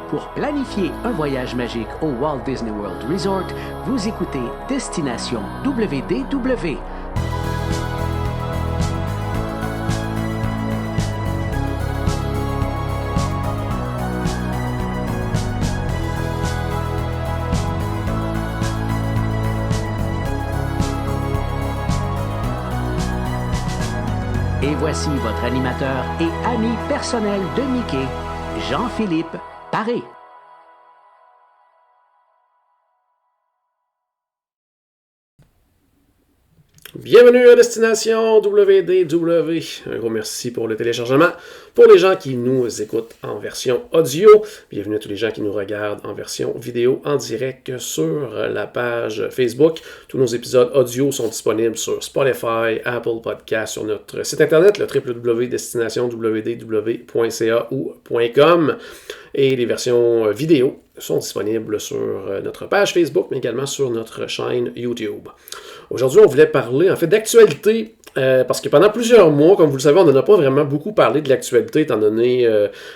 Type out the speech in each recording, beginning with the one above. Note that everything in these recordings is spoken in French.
Pour planifier un voyage magique au Walt Disney World Resort, vous écoutez Destination WDW. Et voici votre animateur et ami personnel de Mickey, Jean-Philippe Paré. Bienvenue à Destination WDW. Un gros merci pour le téléchargement. Pour les gens qui nous écoutent en version audio, bienvenue à tous les gens qui nous regardent en version vidéo en direct sur la page Facebook. Tous nos épisodes audio sont disponibles sur Spotify, Apple Podcasts, sur notre site internet, le www.destinationwdw.ca ou .com. Et les versions vidéo sont disponibles sur notre page Facebook, mais également sur notre chaîne YouTube. Aujourd'hui, on voulait parler en fait d'actualité, parce que pendant plusieurs mois, comme vous le savez, on n'en a pas vraiment beaucoup parlé de l'actualité, étant donné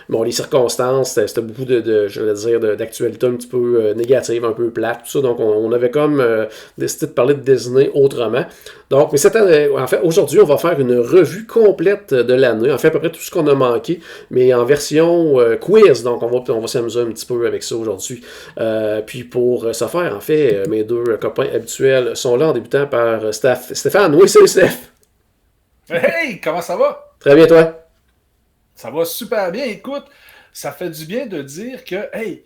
les circonstances, c'était beaucoup d'actualité un petit peu négative, un peu plate, tout ça. Donc, on avait comme décidé de parler de Disney autrement. Donc, mais en fait, aujourd'hui, on va faire une revue complète de l'année. En fait, à peu près tout ce qu'on a manqué, mais en version quiz. Donc, on va s'amuser un petit peu avec ça aujourd'hui. Puis pour ce faire, en fait, mes deux copains habituels sont là en débutant par Stéphane. Oui, salut Steph! Hey, comment ça va? Très bien, toi? Ça va super bien. Écoute, ça fait du bien de dire que, hey,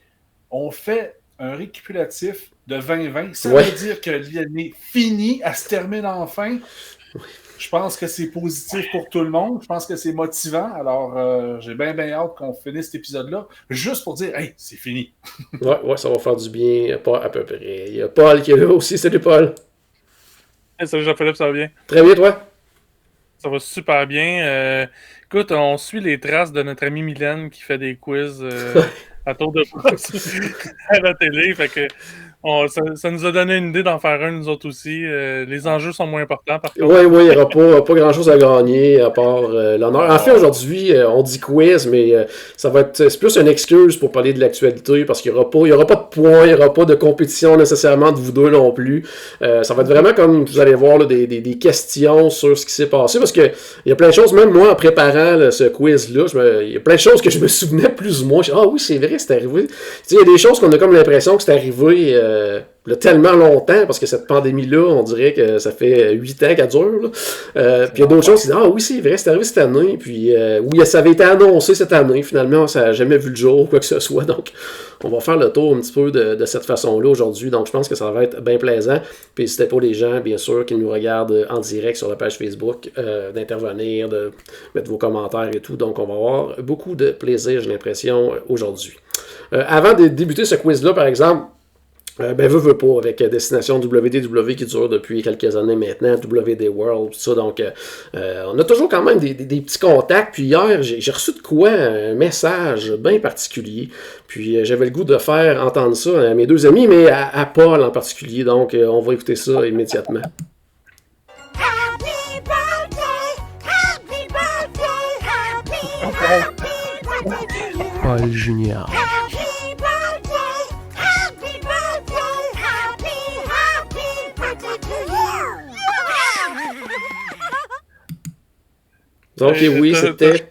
on fait un récapitulatif de 2020. Ça veut dire que l'année finie, elle se termine enfin. Je pense que c'est positif pour tout le monde. Je pense que c'est motivant. Alors, j'ai bien hâte qu'on finisse cet épisode-là, juste pour dire, hey, c'est fini. ouais, ça va faire du bien, pas à peu près. Il y a Paul qui est là aussi. Salut, Paul. Hey, salut Jean-Philippe, ça va bien? Très bien, toi? Ça va super bien. Écoute, on suit les traces de notre amie Mylène qui fait des quiz à tour de force à la télé. Fait que ça nous a donné une idée d'en faire un, nous autres aussi. Les enjeux sont moins importants, par contre. Oui, il n'y aura pas grand-chose à gagner, à part l'honneur. En fait, aujourd'hui, on dit quiz, mais c'est plus une excuse pour parler de l'actualité, parce qu'il n'y aura pas de points, il n'y aura pas de compétition nécessairement de vous deux non plus. Ça va être vraiment comme, vous allez voir, là, des questions sur ce qui s'est passé, parce qu'il y a plein de choses, même moi, en préparant là, ce quiz-là, il y a plein de choses que je me souvenais plus ou moins. Ah oui, c'est vrai, c'est arrivé. Il y a des choses qu'on a comme l'impression que c'est arrivé tellement longtemps, parce que cette pandémie-là, on dirait que ça fait 8 ans qu'elle dure. Puis il y a d'autres choses qui disent « Ah oui, c'est vrai, c'est arrivé cette année. » Puis oui, ça avait été annoncé cette année. Finalement, ça n'a jamais vu le jour ou quoi que ce soit. Donc, on va faire le tour un petit peu de cette façon-là aujourd'hui. Donc, je pense que ça va être bien plaisant. Puis n'hésitez pas les gens, bien sûr, qui nous regardent en direct sur la page Facebook, d'intervenir, de mettre vos commentaires et tout. Donc, on va avoir beaucoup de plaisir, j'ai l'impression, aujourd'hui. Avant de débuter ce quiz-là, par exemple, veux pas, avec Destination WDW qui dure depuis quelques années maintenant, WD World, tout ça, donc on a toujours quand même des petits contacts, puis hier, j'ai reçu de quoi, un message bien particulier, puis j'avais le goût de faire entendre ça à mes deux amis, mais à Paul en particulier, donc on va écouter ça immédiatement. Happy birthday, happy birthday, happy birthday, Paul Junior. Donc, oui, c'était...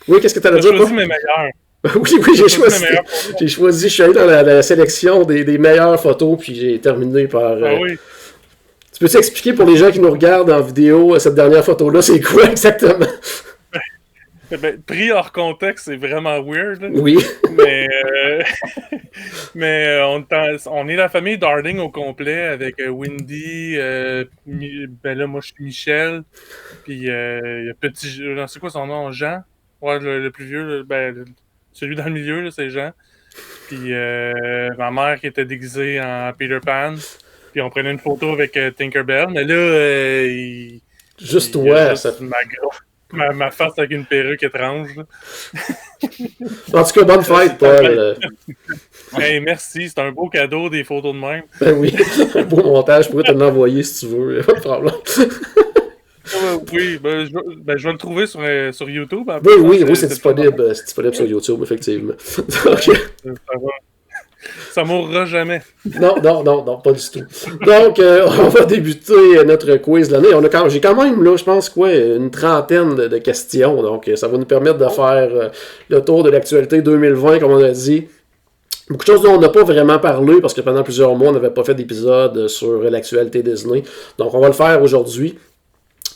Oui, qu'est-ce que tu as à dire? J'ai choisi mes meilleurs. Oui, j'ai choisi, je suis allé dans la sélection des meilleures photos, puis j'ai terminé par... oui. Tu peux t'expliquer pour les gens qui nous regardent en vidéo, cette dernière photo-là, c'est quoi exactement? Pris hors contexte, c'est vraiment weird. Là. Oui. Mais on est la famille Darling au complet avec Wendy, là, moi je suis Michel, puis il y a petit, c'est quoi son nom, Jean? Ouais, le plus vieux, celui dans le milieu, là, c'est Jean. Puis ma mère qui était déguisée en Peter Pan, puis on prenait une photo avec Tinkerbell, mais là, juste toi, ça... Ma face avec une perruque étrange. En tout cas, bonne fête, Paul. Hey, merci, c'est un beau cadeau, des photos de même. Ben oui, un beau montage, je pourrais te l'envoyer si tu veux, pas de problème. oui, je vais le trouver sur YouTube. Oui, c'est disponible sur YouTube, effectivement. Donc, ça mourra jamais. Non, pas du tout. Donc, on va débuter notre quiz de l'année. J'ai quand même, là, je pense, une trentaine de questions. Donc, ça va nous permettre de faire le tour de l'actualité 2020, comme on a dit. Beaucoup de choses dont on n'a pas vraiment parlé, parce que pendant plusieurs mois, on n'avait pas fait d'épisode sur l'actualité Disney. Donc, on va le faire aujourd'hui.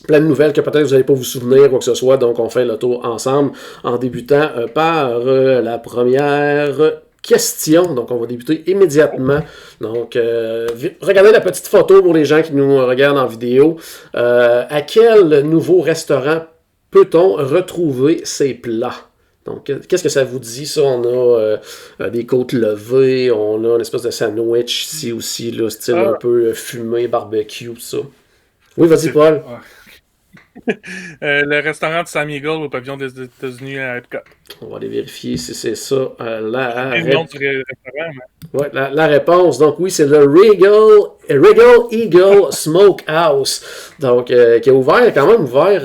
Plein de nouvelles que peut-être vous n'allez pas vous souvenir, quoi que ce soit. Donc, on fait le tour ensemble en débutant par la première question. Donc, on va débuter immédiatement. Donc, regardez la petite photo pour les gens qui nous regardent en vidéo. À quel nouveau restaurant peut-on retrouver ces plats? Donc, qu'est-ce que ça vous dit, ça? On a des côtes levées, on a une espèce de sandwich ici aussi, là, style un peu fumé, barbecue, ça. Oui, vas-y, Paul. Le restaurant de Sam Eagle au pavillon des États-Unis à Epcot. On va aller vérifier si c'est ça. La réponse, donc oui, c'est le Regal Eagle Smokehouse. Donc, qui a quand même ouvert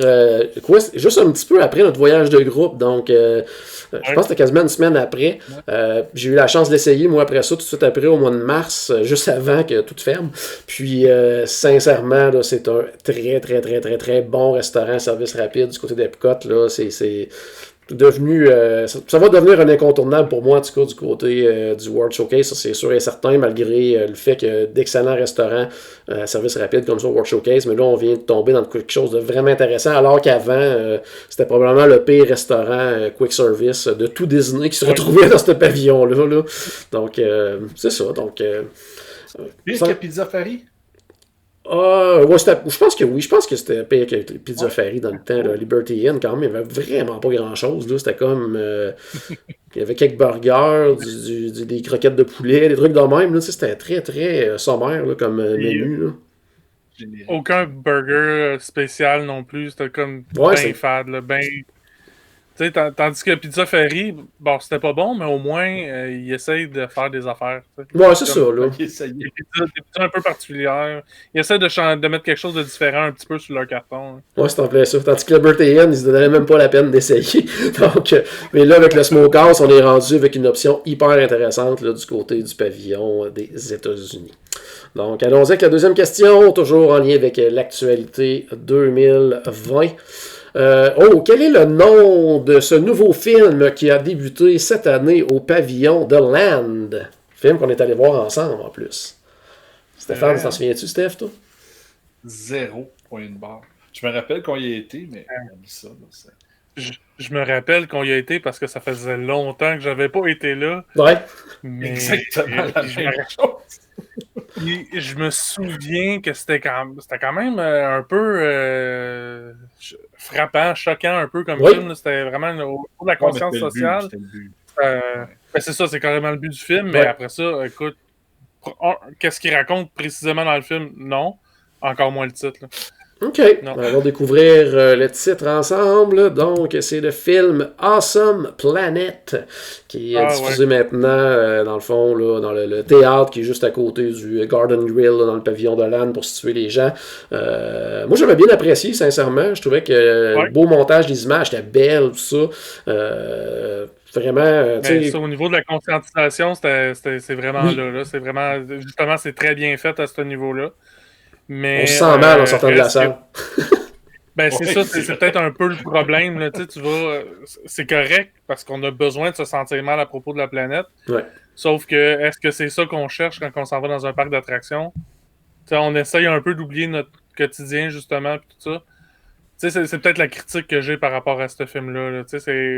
juste un petit peu après notre voyage de groupe. Donc, je pense que c'était quasiment une semaine après. J'ai eu la chance de l'essayer, moi, après ça, tout de suite après, au mois de mars, juste avant que tout ferme. Puis, sincèrement, là, c'est un très, très, très, très, très bon restaurant service rapide du côté d'Epcot. Là, c'est devenu, ça va devenir un incontournable pour moi, en tout cas, du côté du World Showcase, ça c'est sûr et certain, malgré le fait que d'excellents restaurants service rapide comme ça au World Showcase, mais là on vient de tomber dans quelque chose de vraiment intéressant, alors qu'avant c'était probablement le pire restaurant quick service de tout Disney qui se retrouvait dans ce pavillon-là. Là. Donc c'est ça. Donc, pire que Pizza Ferry? Je pense que oui. Je pense que c'était pire que Pizza Ferry dans le temps. Là. Liberty Inn, quand même, il n'y avait vraiment pas grand-chose. Là. C'était comme... il y avait quelques burgers, des croquettes de poulet, des trucs de même. Là. C'était très, très sommaire là, comme menu. Là. Aucun burger spécial non plus. C'était comme fade. Là, tandis que Pizza Ferry, bon, c'était pas bon, mais au moins, il essaye de faire des affaires. T'sais. Ouais, c'est ça, là. Des pizzas un peu particulières. Ils essaient de mettre quelque chose de différent un petit peu sur leur carton. Hein. Ouais, c'est en plein ça. Tandis que Liberty Inn, ils se donnaient même pas la peine d'essayer. Donc, mais là, avec le Smokehouse, on est rendu avec une option hyper intéressante là, du côté du pavillon des États-Unis. Donc, allons-y avec la deuxième question, toujours en lien avec l'actualité 2020. Quel est le nom de ce nouveau film qui a débuté cette année au pavillon de Land? Film qu'on est allé voir ensemble en plus. Stéphane, t'en souviens-tu, Steph, toi? 0 point de barre. Je me rappelle qu'on y a été, mais on dit ça. Je me rappelle qu'on y a été parce que ça faisait longtemps que j'avais pas été là. Ouais. Mais exactement la même chose. Je me souviens que c'était quand même un peu frappant, choquant un peu comme film. Là. C'était vraiment pour la conscience sociale. C'est ça, c'est carrément le but du film. Mais après ça, écoute, qu'est-ce qu'il raconte précisément dans le film? Non. Encore moins le titre. Là. OK. On va découvrir le titre ensemble. Donc, c'est le film Awesome Planet qui est diffusé maintenant, dans le fond, là, dans le théâtre qui est juste à côté du Garden Grill, là, dans le pavillon de Land pour situer les gens. Moi, j'avais bien apprécié, sincèrement. Je trouvais que le beau montage des images était belle, tout ça. Vraiment, ça, au niveau de la conscientisation, c'est vraiment là. C'est vraiment, justement, c'est très bien fait à ce niveau-là. Mais, on se sent mal en sortant de la salle. C'est ça, c'est peut-être un peu le problème. Là, tu vois, c'est correct parce qu'on a besoin de se sentir mal à propos de la planète. Ouais. Sauf que, est-ce que c'est ça qu'on cherche quand on s'en va dans un parc d'attractions? On essaye un peu d'oublier notre quotidien, justement, puis tout ça. C'est peut-être la critique que j'ai par rapport à ce film-là. Là.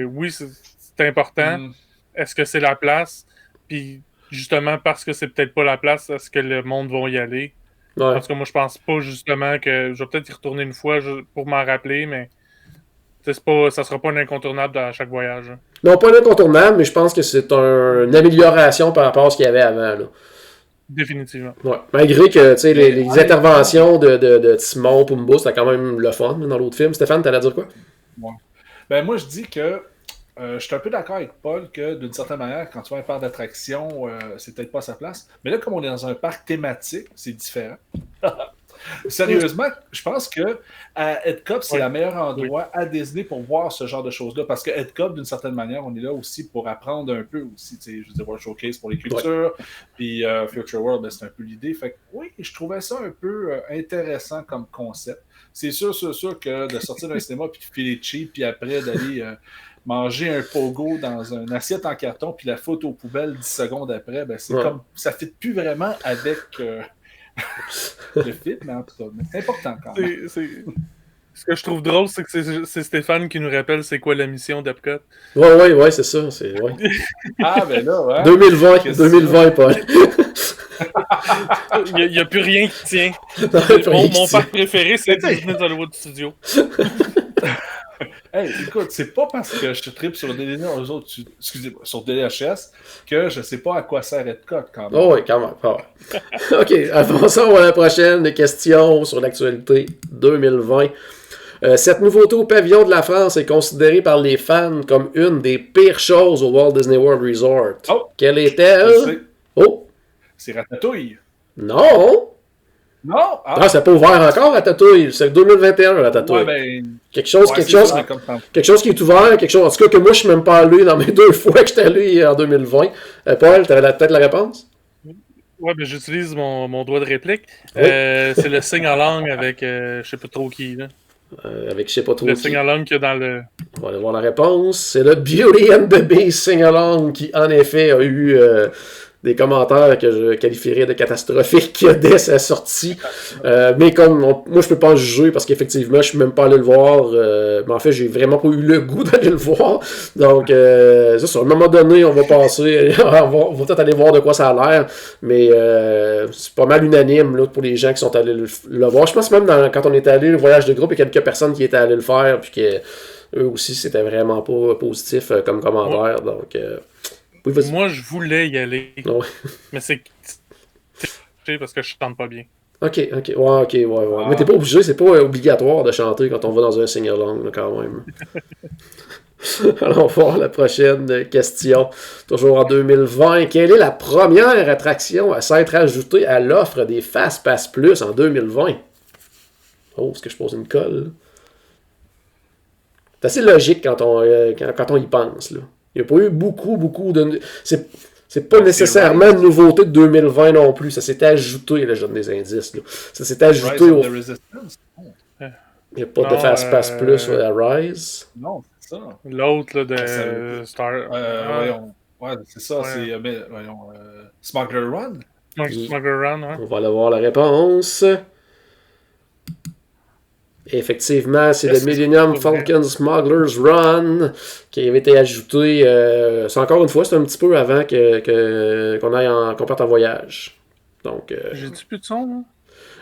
Oui, c'est important. Est-ce que c'est la place? Puis, justement, parce que c'est peut-être pas la place, est-ce que le monde va y aller? Ouais. Parce que moi, je pense pas justement que... Je vais peut-être y retourner une fois pour m'en rappeler, mais ça sera pas un incontournable à chaque voyage. Hein. Non, pas un incontournable, mais je pense que c'est une amélioration par rapport à ce qu'il y avait avant. Là. Définitivement. Ouais. Malgré que les interventions de Timon Pumbaa, c'était quand même le fun dans l'autre film. Stéphane, t'allais dire quoi? Ouais. Moi, je dis que je suis un peu d'accord avec Paul que, d'une certaine manière, quand tu vas à un parc d'attractions, c'est peut-être pas sa place. Mais là, comme on est dans un parc thématique, c'est différent. Sérieusement, je pense que à EdCup, c'est le meilleur endroit à Disney pour voir ce genre de choses-là. Parce que EdCup, d'une certaine manière, on est là aussi pour apprendre un peu aussi. Je veux dire, World Showcase pour les cultures, puis Future World, ben, c'est un peu l'idée. Fait que oui, je trouvais ça un peu intéressant comme concept. C'est sûr que de sortir d'un cinéma puis de filer cheap, puis après d'aller manger un pogo dans une assiette en carton, puis la faute aux poubelles 10 secondes après, ben c'est comme ça ne fit plus vraiment avec le film, mais en tout cas, mais c'est important quand même. Ce que je trouve drôle, c'est que c'est Stéphane qui nous rappelle c'est quoi la mission d'Epcot. Ouais, c'est ça. Ah, ben là, ouais. 2020, Paul. Il n'y a plus rien qui tient. Mon parc préféré, c'est Disney Hollywood Studios. Hey, écoute, c'est pas parce que je tripe sur sur DLHS que je sais pas à quoi sert Epcot quand même. Oh oui, quand même. Oh. OK, avançons à la prochaine question sur l'actualité 2020. Cette nouveauté au pavillon de la France est considérée par les fans comme une des pires choses au Walt Disney World Resort. Oh, quelle est-elle? Oh! C'est Ratatouille. Non! Non! Ah, c'est pas ouvert encore, Ratatouille. C'est 2021, Ratatouille. Ouais, ben... Quelque chose qui est ouvert, quelque chose... En tout cas, que moi, je suis même pas allé dans mes 2 fois que j'étais allé en 2020. Paul, t'avais peut-être la réponse? Ouais, ben j'utilise mon droit de réplique. Oui. C'est le sing-along avec je sais pas trop qui, là. Avec je sais pas trop le qui. sing-along qu'il y a dans le... On va aller voir la réponse. C'est le Beauty and the Beast sing-along qui, en effet, a eu... des commentaires que je qualifierais de catastrophiques dès sa sortie. Mais comme moi, je peux pas en juger parce qu'effectivement, je suis même pas allé le voir. Mais en fait, j'ai vraiment pas eu le goût d'aller le voir. Donc, ça, sur un moment donné, on va passer. on va peut-être aller voir de quoi ça a l'air. Mais c'est pas mal unanime là, pour les gens qui sont allés le voir. Je pense même quand on est allé, le voyage de groupe, il y a quelques personnes qui étaient allées le faire. Puis eux aussi, c'était vraiment pas positif comme commentaire. Donc... Oui, moi, je voulais y aller. Ouais. Mais c'est parce que je chante pas bien. Ok. Ouais. Mais t'es pas obligé, c'est pas obligatoire de chanter quand on va dans un sing-along, quand même. Allons voir la prochaine question. Toujours en 2020. Quelle est la première attraction à s'être ajoutée à l'offre des Fast Pass Plus en 2020? Oh, est-ce que je pose une colle? C'est assez logique quand on y pense, là. Il n'y a pas eu beaucoup de... C'est pas nécessairement une nouveauté de 2020 non plus. Ça s'est ajouté, là, je donne des indices. Là. Ça s'est ajouté au... Il n'y a pas de Fast Pass Plus à Rise. Non, c'est ça. L'autre, là, de Star... voyons. Ouais, c'est ça. Ouais. C'est Smuggler Run. Smuggler Run, ouais. On va aller voir la réponse. Effectivement, c'est le Millennium Falcon Smuggler's Run qui avait été ajouté. C'est encore une fois, c'est un petit peu avant qu'on parte en voyage. Donc. J'ai-tu plus de son, là?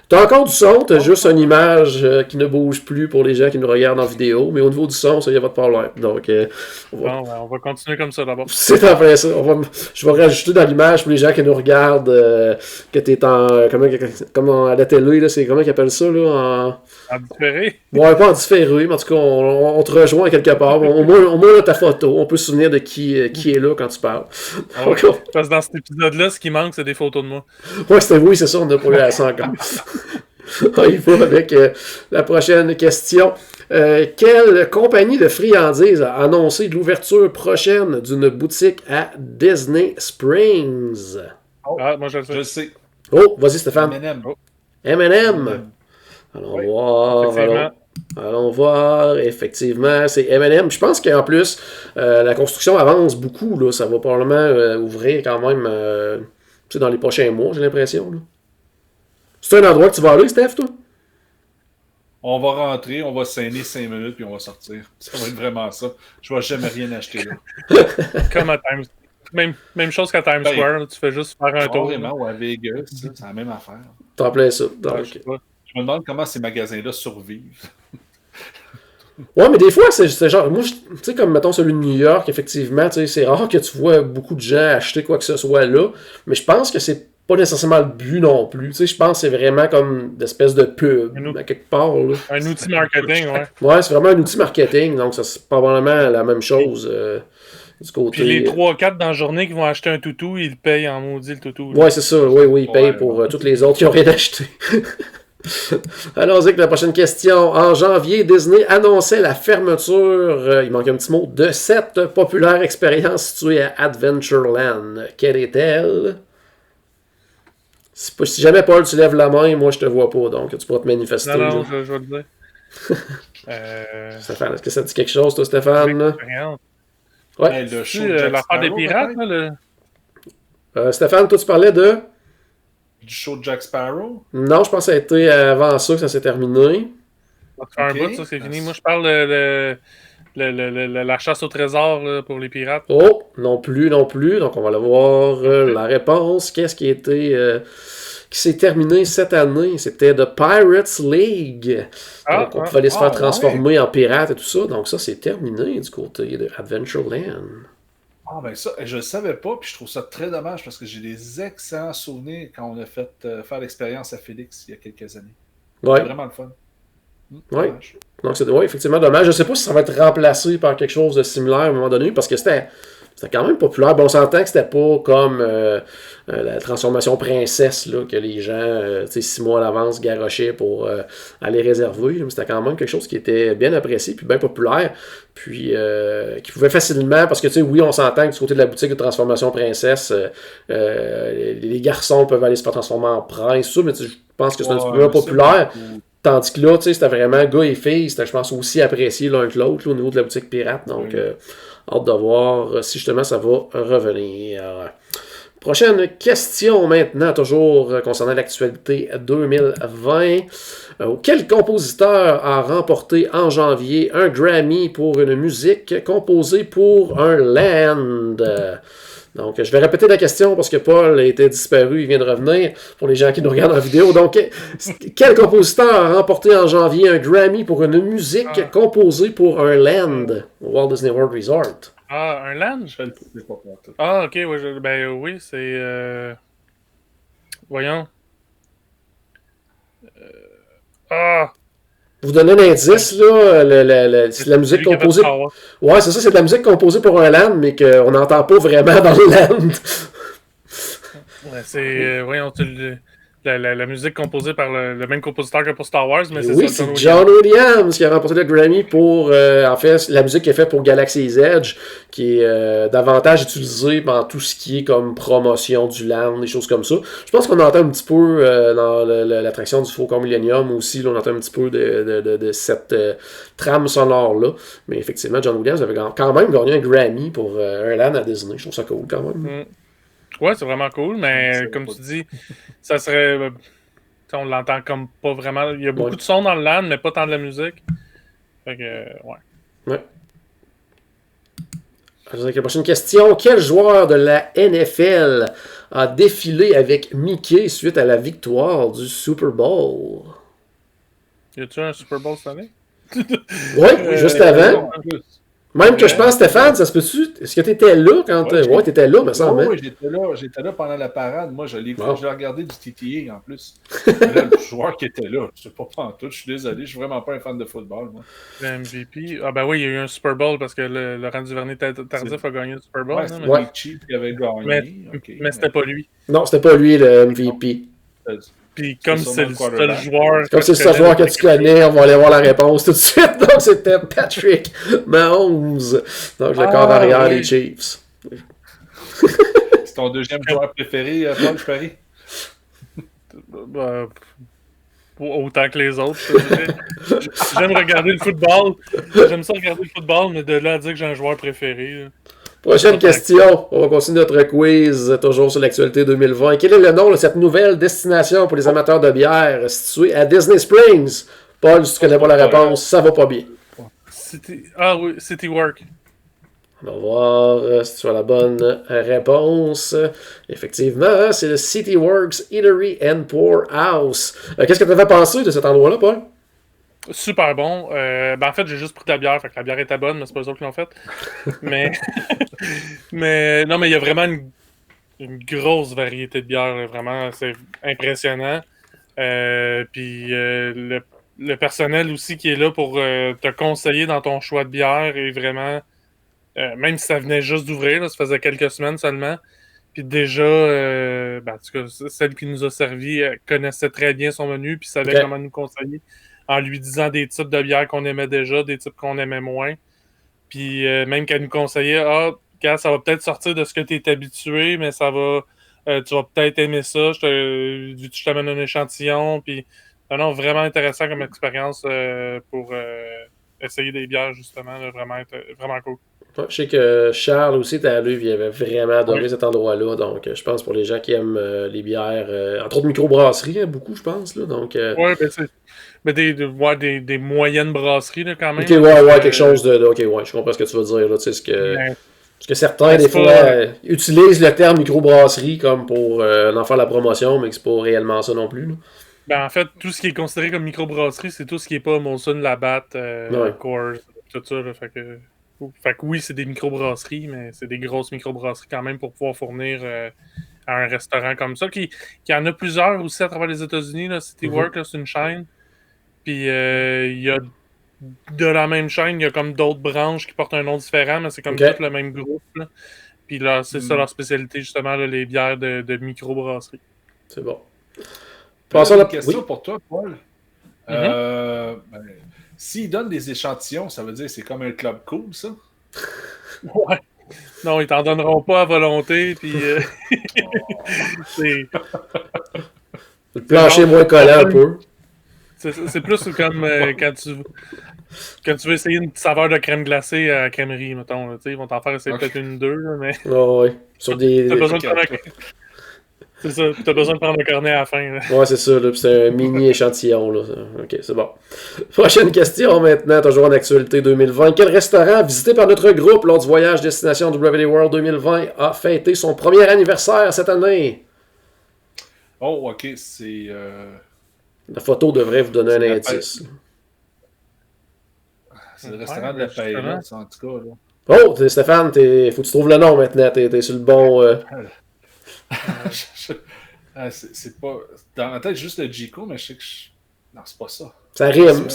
T'as encore du son, t'as juste une image qui ne bouge plus pour les gens qui nous regardent en vidéo, mais au niveau du son, ça y a pas de problème. Donc, on va continuer comme ça d'abord. C'est après ça. Je vais rajouter dans l'image pour les gens qui nous regardent que t'es en. Comme à la télé, là, c'est comment qu'ils appellent ça, là? En différé? Ouais, pas en différé, mais en tout cas, on te rejoint quelque part. Au moins, là, ta photo. On peut se souvenir de qui est là quand tu parles. Ah ouais. Parce que dans cet épisode-là, ce qui manque, c'est des photos de moi. Ouais, c'est ça, on n'a pas eu à ça encore. Il va avec la prochaine question. Quelle compagnie de friandises a annoncé l'ouverture prochaine d'une boutique à Disney Springs? Ah, moi je le sais. Je le sais. Oh, vas-y Stéphane. M&M. M&M. Allons voir. Effectivement, c'est M&M. Je pense qu'en plus, la construction avance beaucoup. Là. Ça va probablement ouvrir quand même dans les prochains mois, j'ai l'impression. Là. C'est un endroit que tu vas aller, Steph, toi? On va rentrer, on va saigner 5 minutes, puis on va sortir. Ça va être vraiment ça. Je vais jamais rien acheter là. Comme à Times. Même chose qu'à Times Square, là, tu fais juste faire un tour. Vraiment, ou à Vegas, c'est la même affaire. T'en plais ça. Donc, je me demande comment ces magasins-là survivent. Ouais, mais des fois, c'est genre... Moi, tu sais, comme, mettons, celui de New York, effectivement, c'est rare que tu vois beaucoup de gens acheter quoi que ce soit là, mais je pense que c'est pas nécessairement le but non plus. Tu sais, je pense que c'est vraiment comme une espèce de pub, à quelque part. Là. Un outil marketing, ouais. Ouais, c'est vraiment un outil marketing, donc ça c'est probablement la même chose du côté... Puis les 3-4 dans la journée qui vont acheter un toutou, ils payent en maudit le toutou. Là. Ouais, c'est ça. Oui, ils payent pour tous les autres qui n'ont rien acheté. Allons-y avec la prochaine question. En janvier, Disney annonçait la fermeture, il manque un petit mot, de cette populaire expérience située à Adventureland. Quelle est-elle? Si jamais, Paul, tu lèves la main, moi, je te vois pas, donc tu pourras te manifester. Non, je vais le dire. Stéphane, est-ce que ça te dit quelque chose, toi, Stéphane? Ouais. Hey, le show de L'affaire Jack des Sparrow, pirates, peut-être? là, Stéphane, toi, tu parlais de... Du show de Jack Sparrow? Non, je pense que ça a été avant ça que ça s'est terminé. Ça va te faire un bout, ça, c'est fini. Moi, je parle de la chasse au trésor là, pour les pirates. Oh, non plus. Donc, on va aller voir la réponse. Qu'est-ce qui a été... qui s'est terminé cette année? C'était The Pirates League. Donc, on pouvait aller se faire transformer en pirate et tout ça. Donc, ça, c'est terminé du côté de Adventureland. Ah, ben ça, je le savais pas, puis je trouve ça très dommage parce que j'ai des excellents souvenirs quand on a fait faire l'expérience à Félix il y a quelques années. Ouais. C'était vraiment le fun. Ouais. Donc, c'est effectivement dommage. Je sais pas si ça va être remplacé par quelque chose de similaire à un moment donné, parce que c'était quand même populaire. Bon, on s'entend que c'était pas comme la transformation princesse là, que les gens, 6 mois à l'avance, garochaient pour aller réserver. Mais c'était quand même quelque chose qui était bien apprécié puis bien populaire. Puis qui pouvait facilement, parce que oui, on s'entend que du côté de la boutique de transformation princesse, les garçons peuvent aller se faire transformer en prince, ça, mais je pense que c'est un petit peu populaire. Tandis que là, c'était vraiment gars et filles, c'était, je pense, aussi apprécié l'un que l'autre là, au niveau de la boutique pirate. Donc, hâte de voir si justement ça va revenir. Prochaine question maintenant, toujours concernant l'actualité 2020. Quel compositeur a remporté en janvier un Grammy pour une musique composée pour un land? Donc, je vais répéter la question parce que Paul était disparu, il vient de revenir pour les gens qui nous regardent en vidéo. Donc, quel compositeur a remporté en janvier un Grammy pour une musique composée pour un land au Walt Disney World Resort? Ah, un land? Je le sais pas pour tout. Ah, ok, ouais, oui, c'est... Voyons. Vous donnez un indice, là, c'est de la musique composée... Ouais, c'est ça, c'est de la musique composée pour un land, mais qu'on n'entend pas vraiment dans le land. Ouais, c'est, voyons, la musique composée par le même compositeur que pour Star Wars, mais c'est oui, ça, c'est John Williams qui a remporté le Grammy pour, en fait, la musique qui est faite pour Galaxy's Edge, qui est davantage utilisée dans tout ce qui est comme promotion du land, des choses comme ça. Je pense qu'on entend un petit peu dans l'attraction du Faucon Millennium aussi, là, on entend un petit peu de cette trame sonore-là. Mais effectivement, John Williams avait quand même gagné un Grammy pour un land à Disney. Je trouve ça cool quand même. Ouais, c'est vraiment cool, mais comme tu dis, ça serait... on l'entend comme pas vraiment... Il y a beaucoup de sons dans le land, mais pas tant de la musique. Fait que, ouais. Avec la prochaine question. Quel joueur de la NFL a défilé avec Mickey suite à la victoire du Super Bowl? Y a-tu un Super Bowl cette année? Oui, juste avant. Même que je pense, Stéphane, ça se peut-tu? Est-ce que tu étais là quand... Ouais, tu étais là, me semble. Oui, j'étais là pendant la parade. Moi, je l'ai regardé du TTA en plus. Là, le joueur qui était là, je sais pas en tout, je suis désolé, je suis vraiment pas un fan de football, moi. Le MVP. Ah ben oui, il y a eu un Super Bowl parce que Laurent Duvernay-Tardif a gagné le Super Bowl. Ouais, c'était Chief qui avait gagné. Mais c'était pas lui. Non, c'était pas lui le MVP. Puis comme c'est le seul joueur... Comme c'est le seul joueur que tu connais, on va aller voir la réponse tout de suite. Donc c'était Patrick Mahomes. Donc le corps arrière des Chiefs. C'est ton deuxième joueur préféré, Paul, je parie? Autant que les autres. J'aime regarder le football. J'aime ça regarder le football, mais de là à dire que j'ai un joueur préféré... Prochaine question. On va continuer notre quiz, toujours sur l'actualité 2020. Quel est le nom de cette nouvelle destination pour les amateurs de bière située à Disney Springs? Paul, si tu connais pas la réponse, ça va pas bien. Oui, City Work. On va voir si tu as la bonne réponse. Effectivement, c'est le City Works Eatery and Pour House. Qu'est-ce que tu avais pensé de cet endroit-là, Paul? Super bon. En fait, j'ai juste pris de la bière, fait que la bière était bonne, mais c'est pas eux autres qui l'ont faite. mais non, mais il y a vraiment une grosse variété de bières, là, vraiment, c'est impressionnant. Puis le personnel aussi qui est là pour te conseiller dans ton choix de bière est vraiment, même si ça venait juste d'ouvrir, là, ça faisait quelques semaines seulement, Puis déjà, en tout cas, celle qui nous a servi connaissait très bien son menu, puis savait Ok. comment nous conseiller, en lui disant des types de bières qu'on aimait déjà, des types qu'on aimait moins. Puis même qu'elle nous conseillait, quand ça va peut-être sortir de ce que tu es habitué, mais ça va, tu vas peut-être aimer ça, je t'amène un échantillon. Puis non, vraiment intéressant comme expérience pour essayer des bières, justement, là, vraiment cool. Ouais, je sais que Charles aussi était allé, il avait vraiment adoré Oui. cet endroit-là. Donc, je pense pour les gens qui aiment les bières, entre autres microbrasseries, beaucoup, je pense. Là, donc, Ouais, des moyennes brasseries, là, quand même. ok, ouais, quelque chose de. Ok, ouais, je comprends ce que tu veux dire. Là, tu sais, parce que certains, des c'est fois, pas- utilisent le terme microbrasserie comme pour en faire la promotion, mais que c'est pas réellement ça non plus. Là. En fait, tout ce qui est considéré comme microbrasserie, c'est tout ce qui est pas Molson, Labatt, Ouais. Coors, tout ça. Là, fait que oui, c'est des microbrasseries, mais c'est des grosses microbrasseries quand même pour pouvoir fournir à un restaurant comme ça, qui en a plusieurs aussi à travers les États-Unis. Là. City Work, là, c'est une chaîne. Puis il y a de la même chaîne, il y a comme d'autres branches qui portent un nom différent, mais c'est comme Ok. tout le même groupe. Là. Puis là, c'est ça leur spécialité, justement, là, les bières de microbrasserie. C'est bon. Passons Passons une là. question Oui. pour toi, Paul. S'ils donnent des échantillons, ça veut dire que c'est comme un club cool, ça? Ouais. Non, ils t'en donneront pas à volonté, puis c'est Le plancher moins collant un peu. c'est plus comme quand tu veux essayer une saveur de crème glacée à la crèmerie, mettons. Là, ils vont t'en faire essayer peut-être une ou deux, là, mais Ouais. Sur des. t'as besoin de prendre c'est ça, t'as besoin de prendre un cornet à la fin. Là. Ouais, c'est ça, là. Puis c'est un mini échantillon, là. Ok, c'est bon. Prochaine question maintenant, toujours en actualité 2020. Quel restaurant visité par notre groupe lors du voyage destination WD World 2020 a fêté son premier anniversaire cette année? Oh, ok, c'est... La photo devrait vous donner un C'est la indice. C'est le restaurant de la paella, ça, en tout cas. Là. Oh, Stéphane, faut que tu trouves le nom maintenant. T'es sur le bon. C'est pas... Dans ma tête, juste le G-Co, mais je sais que... Non, c'est pas ça. Ça rime.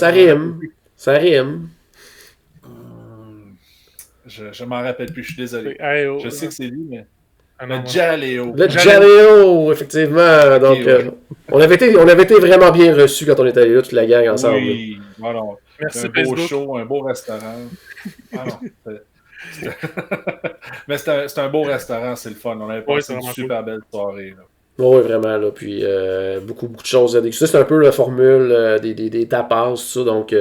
Je m'en rappelle plus, je suis désolé. Je sais que c'est lui, mais... Le Jaleo. Le Jaleo, effectivement. Donc, ouais. on avait été vraiment bien reçus quand on était allé là, toute la gang ensemble. Oui, voilà. Merci, un beau Facebook. show, un beau restaurant. Mais c'est un beau restaurant, c'est le fun. On avait passé une super belle soirée. Là. Oui, vraiment. Là, puis beaucoup de choses à déguster. C'est un peu la formule des tapas, tout ça. Donc,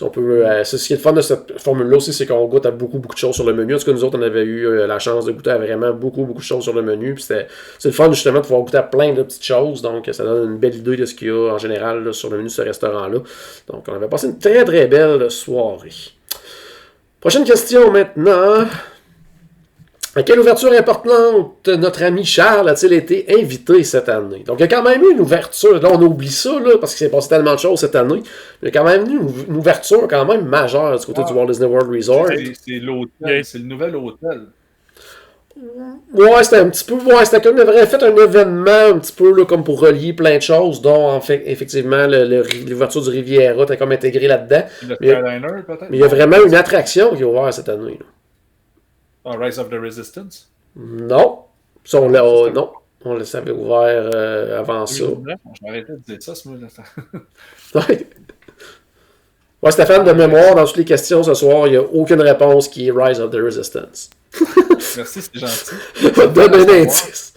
on peut. Ce qui est le fun de cette formule-là aussi, c'est qu'on goûte à beaucoup de choses sur le menu. En tout cas, nous autres, on avait eu la chance de goûter à vraiment beaucoup de choses sur le menu. Puis c'est le fun, justement, de pouvoir goûter à plein de petites choses. Donc, ça donne une belle idée de ce qu'il y a en général là, sur le menu de ce restaurant-là. Donc, on avait passé une très, très belle soirée. Prochaine question maintenant. À quelle ouverture importante notre ami Charles a-t-il été invité cette année? Donc, il y a quand même eu une ouverture. Là, on oublie ça, là, parce qu'il s'est passé tellement de choses cette année. Il y a quand même eu une ouverture quand même majeure du côté du Walt Disney World Resort. C'est l'hôtel, c'est le nouvel hôtel. Ouais, c'était un petit peu... Ouais, c'était comme il aurait fait un événement un petit peu là, comme pour relier plein de choses, dont, en fait, effectivement, l'ouverture du Riviera était comme intégrée là-dedans. Le Skyliner, peut-être? Mais il y a vraiment une attraction qui est ouverte cette année. Là. Rise of the Resistance? Non. Ça, non. On le savait ouvert avant ça. Je vais arrêter de dire ça, ce mot-là. Ouais, Stéphane, de mémoire, dans toutes les questions ce soir, il n'y a aucune réponse qui est Rise of the Resistance. Merci, c'est gentil. Donne un indice.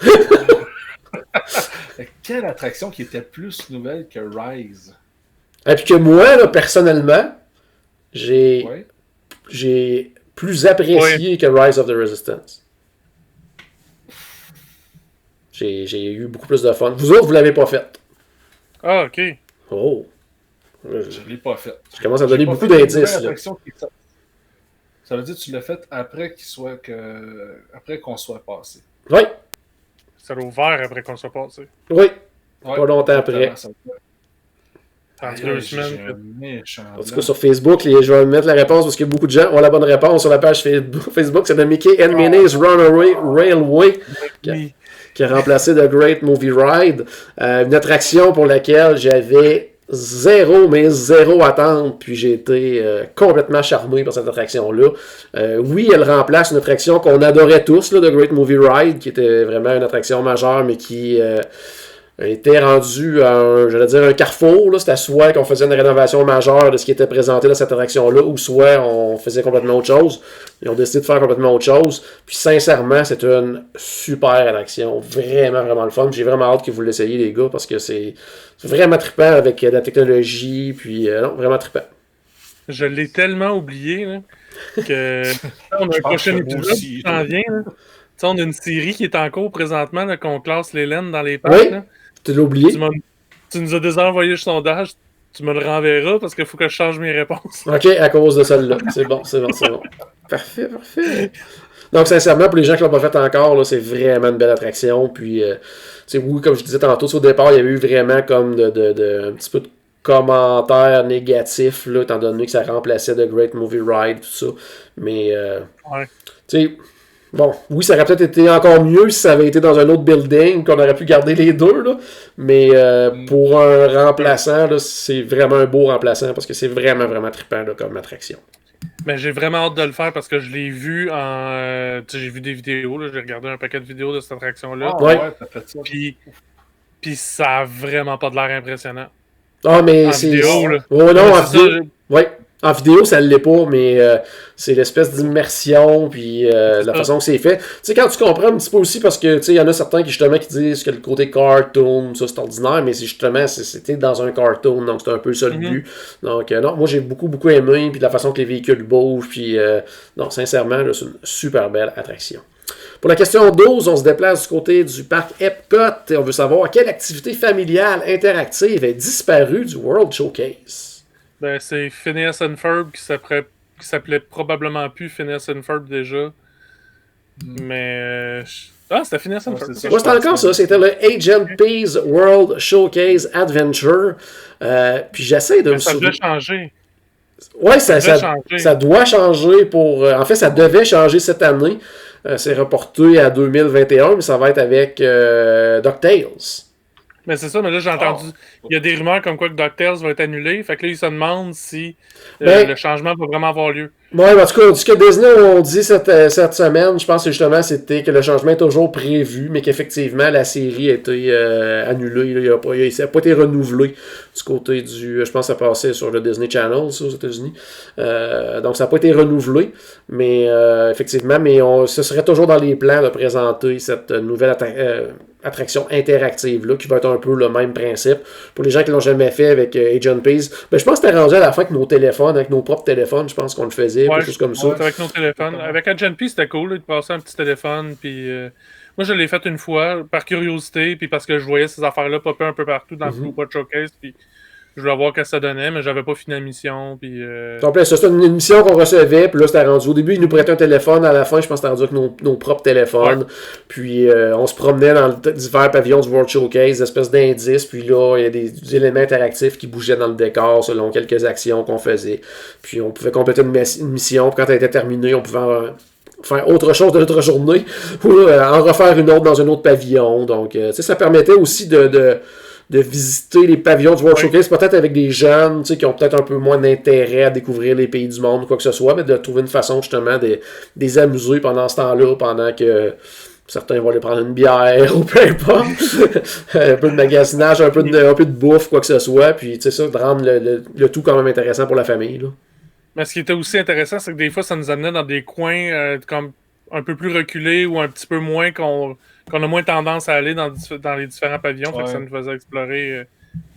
Quelle attraction qui était plus nouvelle que Rise? Et puis que moi, là, personnellement, j'ai plus apprécié que Rise of the Resistance. J'ai eu beaucoup plus de fun. Vous autres, vous l'avez pas fait. Ah, ok. Oh. Je ne l'ai pas fait. Je commence à donner beaucoup d'indices. Ça veut dire que tu l'as fait après qu'on soit passé. Oui. Ça l'a ouvert après qu'on soit passé. Oui. Pas longtemps après. En 2 semaines. En tout cas, sur Facebook, je vais mettre la réponse parce que beaucoup de gens ont la bonne réponse sur la page Facebook. C'est de Mickey and Minnie's Runaway Railway qui a remplacé The Great Movie Ride. Une attraction pour laquelle j'avais mais zéro attente, puis j'ai été complètement charmé par cette attraction-là. Oui, elle remplace une attraction qu'on adorait tous, là, The Great Movie Ride, qui était vraiment une attraction majeure, mais qui était rendue à un carrefour. Là. C'était soit qu'on faisait une rénovation majeure de ce qui était présenté dans cette attraction-là, ou soit on faisait complètement autre chose. Ils ont décidé de faire complètement autre chose. Puis sincèrement, c'est une super attraction. Vraiment, vraiment le fun. J'ai vraiment hâte que vous l'essayiez, les gars, parce que c'est vraiment trippant avec la technologie. Puis non, vraiment trippant. Je l'ai tellement oublié là, que on a un prochain épisode qui s'en vient. Là. On a une série qui est en cours présentement, là, qu'on classe les laines dans les parcs. Oui, là. tu l'as oublié. Tu nous as déjà envoyé le sondage. Tu me le renverras parce qu'il faut que je change mes réponses. OK, à cause de celle-là. C'est bon. Parfait. Donc, sincèrement, pour les gens qui ne l'ont pas fait encore, là, c'est vraiment une belle attraction. Puis, oui, comme je disais tantôt, au départ, il y avait eu vraiment comme un petit peu de commentaires négatifs, là, étant donné que ça remplaçait The Great Movie Ride, tout ça. Mais, tu sais... Bon, oui, ça aurait peut-être été encore mieux si ça avait été dans un autre building, qu'on aurait pu garder les deux, là. Mais pour un remplaçant, là, c'est vraiment un beau remplaçant parce que c'est vraiment, vraiment trippant là, comme attraction. Mais j'ai vraiment hâte de le faire parce que je l'ai vu en... j'ai vu des vidéos, là, j'ai regardé un paquet de vidéos de cette attraction-là. Ah, ouais, t'as fait ça. Puis ça a vraiment pas de l'air impressionnant. Ah, mais en c'est... vidéo, là. Oh, non, en vidéo... vidéo... Oui. En vidéo, ça ne l'est pas, mais c'est l'espèce d'immersion, puis la façon que c'est fait. Tu sais, quand tu comprends un petit peu aussi, parce que, tu sais, il y en a certains qui disent que le côté cartoon, ça, c'est ordinaire, mais c'est justement, c'était dans un cartoon, donc c'est un peu ça le but. Donc, non, moi, j'ai beaucoup aimé, puis la façon que les véhicules bougent, puis, non, sincèrement, là, c'est une super belle attraction. Pour la question 12, on se déplace du côté du parc Epcot, et on veut savoir quelle activité familiale interactive est disparue du World Showcase. Ben, c'est Phineas and Ferb qui s'appelait probablement plus Phineas and Ferb déjà. Mais... c'était Phineas and Ferb. Ouais, c'était encore ça. C'était le Agent P's World Showcase Adventure. Puis j'essaie de me souvenir. Ça doit changer. Oui, ça doit changer pour... en fait, ça devait changer cette année. C'est reporté à 2021, mais ça va être avec DuckTales. Mais c'est ça, mais là j'ai entendu, il y a des rumeurs comme quoi que DuckTales va être annulé, fait que là ils se demandent si le changement va vraiment avoir lieu. Oui, en tout cas, ce que Disney ont dit cette semaine, je pense que justement c'était que le changement est toujours prévu, mais qu'effectivement la série a été annulée, ça n'a pas été renouvelé du côté du, je pense que ça passait sur le Disney Channel, ça, aux États-Unis. Donc ça n'a pas été renouvelé, mais effectivement, mais ce serait toujours dans les plans de présenter cette nouvelle attraction interactive là, qui va être un peu le même principe. Pour les gens qui l'ont jamais fait avec Agent Peace, ben, je pense que c'était rendu à la fin avec nos téléphones, avec nos propres téléphones, je pense qu'on le faisait, quelque chose comme ça. Avec nos téléphones. Avec Agent Peace, c'était cool là, de passer un petit téléphone, puis moi je l'ai fait une fois, par curiosité, puis parce que je voyais ces affaires-là popper un peu partout dans le Blue Pot Showcase, puis je voulais voir ce que ça donnait, mais j'avais pas fini la mission. Puis, ça, c'était une mission qu'on recevait, puis là, c'était rendu. Au début, ils nous prêtaient un téléphone, à la fin, je pense que c'était rendu avec nos propres téléphones. Ouais. Puis, on se promenait dans divers pavillons du World Showcase, des espèces d'indices, puis là, il y a des éléments interactifs qui bougeaient dans le décor selon quelques actions qu'on faisait. Puis, on pouvait compléter une mission, puis quand elle était terminée, on pouvait faire autre chose de notre journée, ou en refaire une autre dans un autre pavillon. Donc, ça permettait aussi de visiter les pavillons du World Showcase, peut-être avec des jeunes qui ont peut-être un peu moins d'intérêt à découvrir les pays du monde ou quoi que ce soit, mais de trouver une façon justement de les amuser pendant ce temps-là, pendant que certains vont aller prendre une bière ou peu importe, un peu de magasinage, un peu de bouffe, quoi que ce soit, puis ça, de rendre le tout quand même intéressant pour la famille. Là. Mais ce qui était aussi intéressant, c'est que des fois, ça nous amenait dans des coins comme un peu plus reculés ou un petit peu moins qu'on a moins tendance à aller dans les différents pavillons, fait que ça nous faisait explorer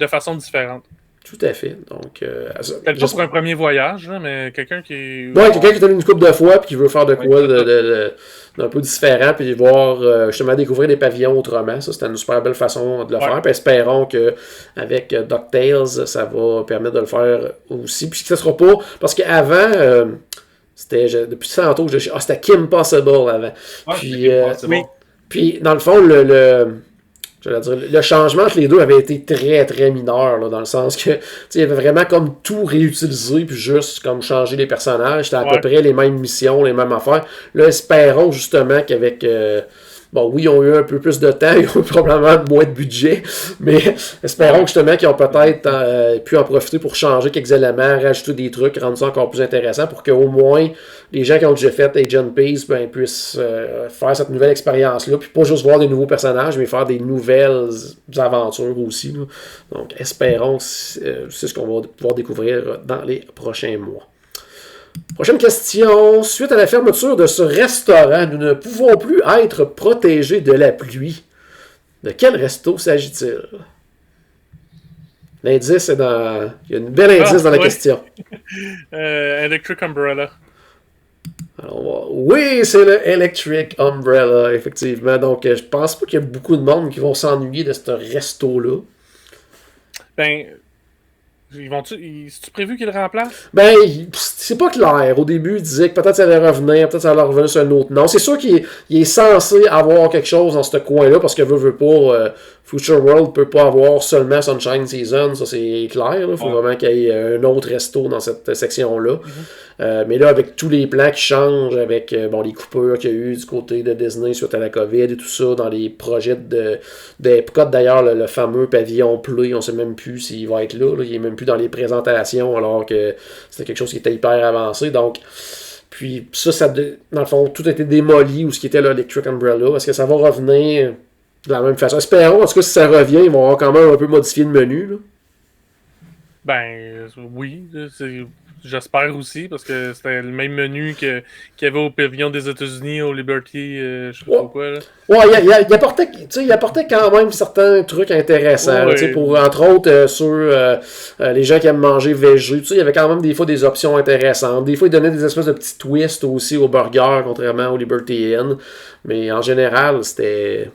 de façon différente. Tout à fait. Donc, peut-être pas pour un premier voyage, là, mais quelqu'un qui... Ouais, quelqu'un qui est allé une couple de fois et qui veut faire de quoi d'un peu différent, puis voir justement découvrir des pavillons autrement. Ça, c'était une super belle façon de le faire. Puis espérons qu'avec DuckTales, ça va permettre de le faire aussi. Puis que ce sera pas... Parce qu'avant... depuis tantôt, c'était Kim Possible avant. Ouais, puis, puis, dans le fond, le changement entre les deux avait été très, très mineur, là, dans le sens que il y avait vraiment comme tout réutilisé, puis juste comme changer les personnages. C'était à peu près les mêmes missions, les mêmes affaires. Là, espérons justement qu'avec Bon, oui, ils ont eu un peu plus de temps, ils ont eu probablement moins de budget, mais espérons justement qu'ils ont peut-être pu en profiter pour changer quelques éléments, rajouter des trucs, rendre ça encore plus intéressant pour qu'au moins les gens qui ont déjà fait Agent Peace puissent faire cette nouvelle expérience-là, puis pas juste voir des nouveaux personnages, mais faire des nouvelles aventures aussi. Là. Donc, espérons, c'est ce qu'on va pouvoir découvrir dans les prochains mois. Prochaine question. Suite à la fermeture de ce restaurant, nous ne pouvons plus être protégés de la pluie. De quel resto s'agit-il? L'indice est dans... Il y a une belle indice dans la question. Electric Umbrella. Alors, oui, c'est le Electric Umbrella, effectivement. Donc, je pense pas qu'il y a beaucoup de monde qui vont s'ennuyer de ce resto-là. Ben... C'est-tu prévu qu'il le remplace? Ben, c'est pas clair. Au début, il disait que peut-être ça allait revenir, peut-être ça allait revenir sur un autre nom. C'est sûr qu'il est censé avoir quelque chose dans ce coin-là, parce que veut pas, Future World peut pas avoir seulement Sunshine Season, ça c'est clair. Il faut vraiment qu'il y ait un autre resto dans cette section-là. Mais là, avec tous les plans qui changent, avec les coupures qu'il y a eu du côté de Disney suite à la COVID et tout ça, dans les projets d'Epcot, d'ailleurs, le fameux pavillon Play, on ne sait même plus s'il va être là. Il n'est même plus dans les présentations, alors que c'était quelque chose qui était hyper avancé. Donc, puis ça dans le fond, tout a été démoli, ou ce qui était l'Electric Umbrella. Est-ce que ça va revenir de la même façon? Espérons, en tout cas, si ça revient, ils vont avoir quand même un peu modifié le menu. Là. Ben, oui. J'espère aussi, parce que c'était le même menu qu'il y avait au pavillon des États-Unis, au Liberty, je sais pas quoi. Là. Ouais, il apportait quand même certains trucs intéressants. Ouais. Pour, entre autres, sur les gens qui aiment manger végé, il y avait quand même des fois des options intéressantes. Des fois, il donnait des espèces de petits twists aussi au burger, contrairement au Liberty Inn. Mais en général, c'était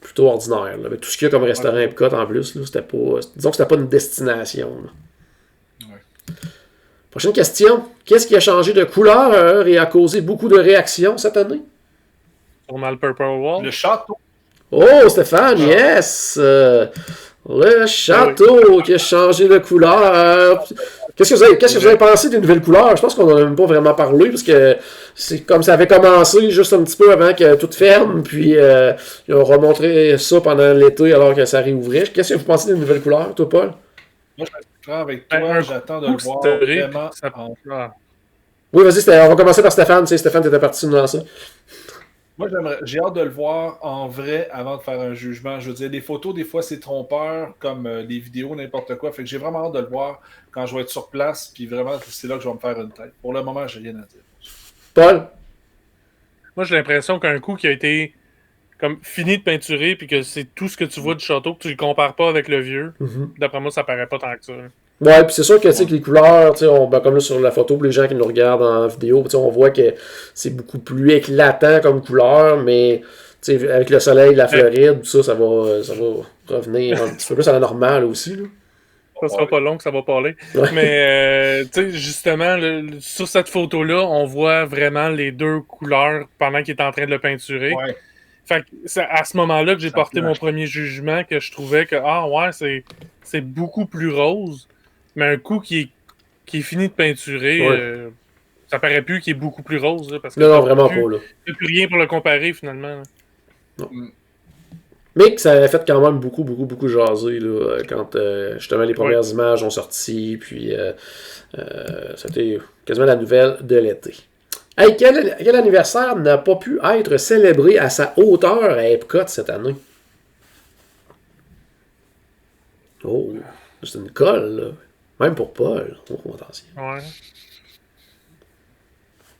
plutôt ordinaire. Là. Avec tout ce qu'il y a comme restaurant Epcot en plus, là, c'était pas. Disons que c'était pas une destination. Là. Prochaine question. Qu'est-ce qui a changé de couleur et a causé beaucoup de réactions cette année? Sûrement le Purple Wall. Le château. Oh, Stéphane, yes! Le château qui a changé de couleur. Qu'est-ce que vous avez pensé des nouvelles couleurs? Je pense qu'on n'en a même pas vraiment parlé, parce que c'est comme ça avait commencé juste un petit peu avant que tout ferme, puis ils ont remontré ça pendant l'été alors que ça réouvrait. Qu'est-ce que vous pensez des nouvelles couleurs, toi, Paul? Moi, je suis d'accord avec toi, j'attends de le voir vraiment. Oui, vas-y, on va commencer par Stéphane. Tu sais, Stéphane, t'étais parti nous lancer. Moi, j'ai hâte de le voir en vrai avant de faire un jugement. Je veux dire, les photos, des fois, c'est trompeur, comme les vidéos, n'importe quoi. Fait que j'ai vraiment hâte de le voir quand je vais être sur place, puis vraiment, c'est là que je vais me faire une tête. Pour le moment, j'ai rien à dire. Paul? Moi, j'ai l'impression qu'un coup qui a été comme fini de peinturer, puis que c'est tout ce que tu vois du château, que tu le compares pas avec le vieux. D'après moi, ça paraît pas tant que ça. Ouais, puis c'est sûr que, que les couleurs, comme là sur la photo, pour les gens qui nous regardent en vidéo, on voit que c'est beaucoup plus éclatant comme couleur, mais avec le soleil, la Floride, tout ça, ça va revenir un petit peu plus à la normale aussi. Là. Ça sera pas long que ça va parler. Ouais. Mais, justement, sur cette photo-là, on voit vraiment les deux couleurs pendant qu'il est en train de le peinturer. Ouais. Fait que c'est à ce moment-là que j'ai porté mon premier jugement, que je trouvais que, c'est beaucoup plus rose. Mais un coup qui est fini de peinturer, ça paraît plus qu'il est beaucoup plus rose. Là, parce que non, vraiment pas. Là. Il n'y a plus rien pour le comparer, finalement. Là. Non. Mais que ça avait fait quand même beaucoup jaser là, quand justement les premières images ont sorti. Puis c'était quasiment la nouvelle de l'été. Hey, quel anniversaire n'a pas pu être célébré à sa hauteur à Epcot cette année? Oh, c'est une colle, là. Même pour Paul. Oh, attention. Ouais.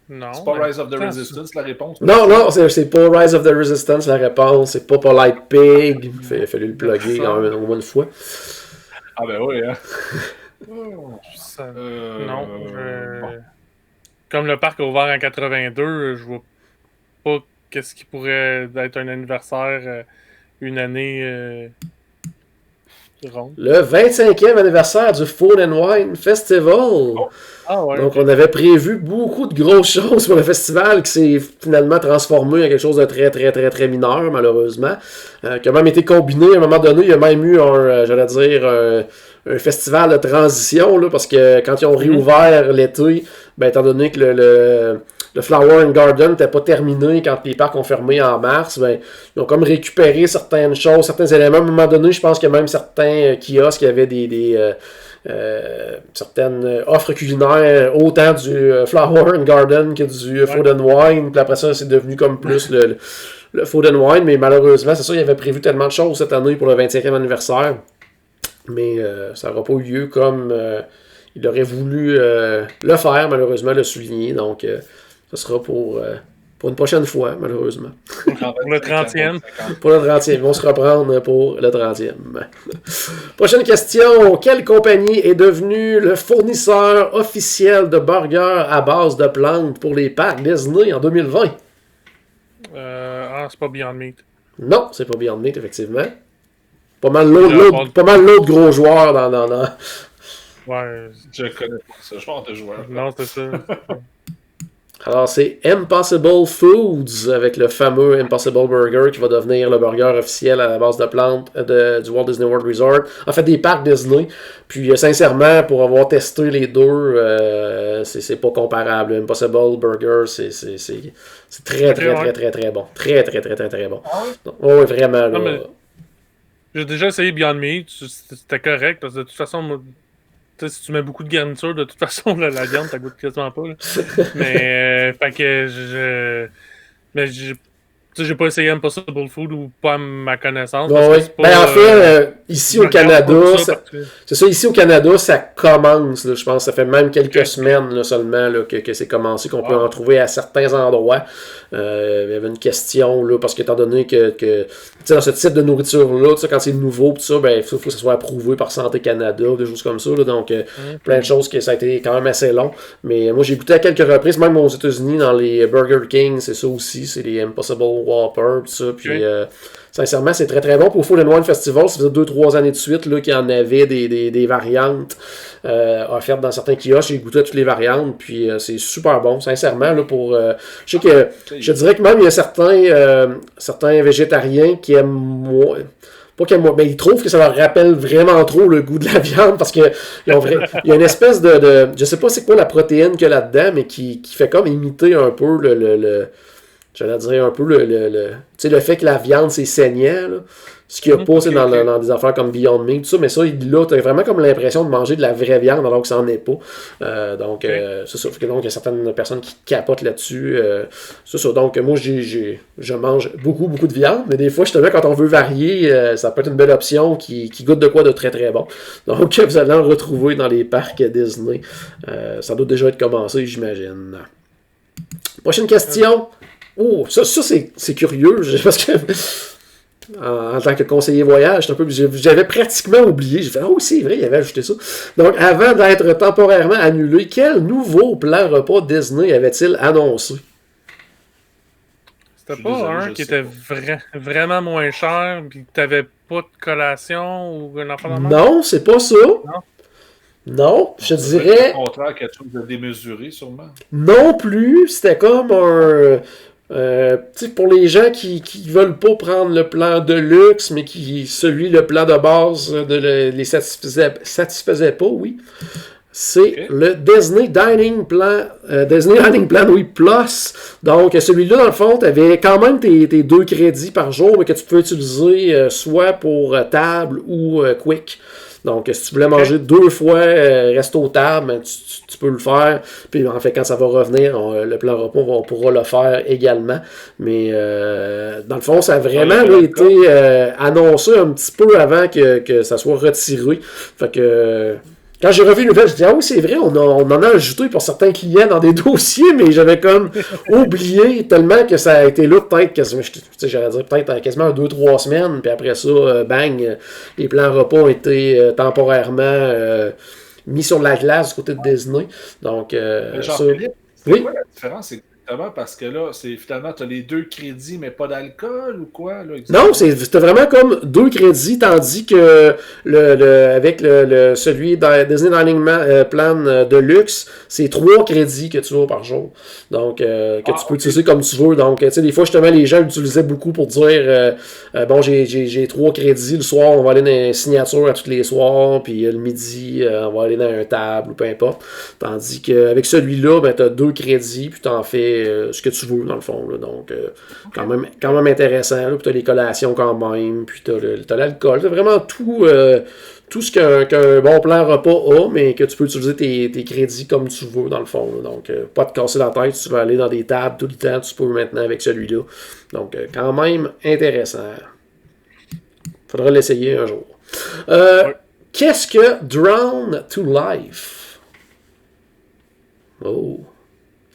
Non. C'est pas Rise of the Resistance, la réponse? Non, c'est pas Rise of the Resistance, la réponse. C'est pas Polite Pig. Il a fallu le plugger quand même au moins une fois. Ah ben oui, hein. Non. Comme le parc a ouvert en 82, je vois pas qu'est-ce qui pourrait être un anniversaire une année ronde. Le 25e anniversaire du Food and Wine Festival. Oh. Ah ouais, donc, on avait prévu beaucoup de grosses choses pour le festival qui s'est finalement transformé en quelque chose de très mineur, malheureusement. Qui a même été combiné à un moment donné. Il y a même eu un festival de transition, là, parce que quand ils ont réouvert l'été, étant donné que le Flower and Garden n'était pas terminé quand les parcs ont fermé en mars, ben, ils ont comme récupéré certaines choses, certains éléments. À un moment donné, je pense que même certains kiosques, il y avait certaines offres culinaires, autant du Flower and Garden que du Food and Wine. Puis après ça, c'est devenu comme plus le Food and Wine. Mais malheureusement, c'est ça, il avait prévu tellement de choses cette année pour le 25e anniversaire. Mais ça n'aura pas eu lieu comme il aurait voulu le faire, malheureusement, le souligner. Donc, ce sera pour une prochaine fois, malheureusement. Pour le 30e. Pour le 30e. Ils vont se reprendre pour le 30e. Prochaine question. Quelle compagnie est devenue le fournisseur officiel de burgers à base de plantes pour les parcs Disney en 2020? C'est pas Beyond Meat. Non, c'est pas Beyond Meat, effectivement. Pas mal l'autre gros joueur dans... Ouais. Je connais pas ce genre de joueur. Non, c'est ça. Alors, c'est Impossible Foods avec le fameux Impossible Burger qui va devenir le burger officiel à la base de plantes du Walt Disney World Resort. En fait, des parcs Disney. Puis, sincèrement, pour avoir testé les deux, c'est pas comparable. Impossible Burger, c'est très, très, très, très, très bon. Très, très, très, très, très bon. Ah oui? Donc, ouais, vraiment. Non, Là, mais j'ai déjà essayé Beyond Meat. C'était correct. Parce que de toute façon, moi, si tu mets beaucoup de garniture, de toute façon, la viande, ça goûte quasiment pas. Là. Mais, fait que mais j'ai pas essayé Impossible Food ou pas à ma connaissance. Ouais, ouais. Pas, en fait, ici au Canada, c'est ça, ici au Canada, ça commence, là, je pense, ça fait même quelques semaines là, seulement là, que c'est commencé, qu'on peut en trouver à certains endroits. Il y avait une question, là, parce qu'étant donné que dans ce type de nourriture-là, quand c'est nouveau, tout ça, ben, faut que ça soit approuvé par Santé Canada, des choses comme ça. Là, donc, plein de choses que ça a été quand même assez long. Mais moi, j'ai goûté à quelques reprises, même aux États-Unis, dans les Burger King, c'est ça aussi, c'est les Impossible Whopper, tout ça. Puis, sincèrement, c'est très très bon. Pour le Food and Wine Festival, ça faisait 2-3 années de suite là, qu'il y en avait des variantes offertes dans certains kiosques. J'ai goûté à toutes les variantes, puis c'est super bon, sincèrement. Là, je sais que je dirais que même il y a certains végétariens qui aiment moins. Pas qu'aiment moins, mais ils trouvent que ça leur rappelle vraiment trop le goût de la viande parce que il y a une espèce de je sais pas c'est quoi la protéine qu'il y a là-dedans, mais qui fait comme imiter un peu j'allais dire un peu le fait que la viande c'est saignant, là. Ce qu'il n'y a pas dans des affaires comme Beyond Meat, tout ça, mais ça, là, tu as vraiment comme l'impression de manger de la vraie viande alors que ça n'en est pas. C'est ça. Donc, il y a certaines personnes qui capotent là-dessus. C'est ça. Donc, moi, je mange beaucoup, beaucoup de viande, mais des fois, justement, quand on veut varier, ça peut être une belle option qui goûte de quoi de très, très bon. Donc, vous allez en retrouver dans les parcs Disney. Ça doit déjà être commencé, j'imagine. Prochaine question. Oh, ça c'est curieux, parce que en tant que conseiller voyage, j'avais pratiquement oublié. J'ai fait, oh, c'est vrai, il avait ajouté ça. Donc, avant d'être temporairement annulé, quel nouveau plan repas Disney avait-il annoncé? C'était pas un qui était vraiment moins cher, puis que t'avais pas de collation ou un enfant de même? Non, c'est pas ça. Non, je dirais. Au contraire, quelque chose de démesuré, sûrement. Non plus, c'était comme un. Pour les gens qui veulent pas prendre le plan de luxe, mais le plan de base les satisfaisait pas, oui. C'est le Disney Dining Plan, oui, Plus. Donc, celui-là, dans le fond, tu avais quand même tes 2 crédits par jour, mais que tu peux utiliser soit pour table ou quick. Donc, si tu voulais manger 2 fois resto table, tu peux le faire. Puis, en fait, quand ça va revenir, le plan repas, on pourra le faire également. Mais, dans le fond, ça a vraiment été annoncé un petit peu avant que ça soit retiré. Fait que... Quand j'ai revu une nouvelle, je dis, ah oui, c'est vrai, on en a ajouté pour certains clients dans des dossiers, mais j'avais comme oublié tellement que ça a été là peut-être, j'allais dire peut-être quasiment 2-3 semaines, puis après ça, bang, les plans repas ont été temporairement mis sur la glace du côté de Disney. Donc, Jean-Philippe, oui. Quoi la différence exactement? Parce que là, finalement, tu as les 2 crédits, mais pas d'alcool ou quoi? Là, non, c'était vraiment comme 2 crédits, tandis que avec celui de Disney Dining Plan de luxe, c'est 3 crédits que tu as par jour. Donc, que tu peux utiliser comme tu veux. Donc, tu sais, des fois, justement, les gens l'utilisaient beaucoup pour dire bon, j'ai 3 crédits, le soir, on va aller dans une signature à tous les soirs, puis le midi, on va aller dans un table, ou peu importe. Tandis qu'avec celui-là, ben, tu as 2 crédits, puis tu en fais fais ce que tu veux, dans le fond. Là. Donc, quand même intéressant. Là. Puis t'as les collations quand même, puis t'as l'alcool. T'as vraiment tout ce qu'un bon plan repas a, mais que tu peux utiliser tes crédits comme tu veux, dans le fond. Là. Donc, pas te casser la tête, tu vas aller dans des tables tout le temps, tu peux maintenant avec celui-là. Donc, quand même intéressant. Faudra l'essayer un jour. Qu'est-ce que Drown to Life? Oh.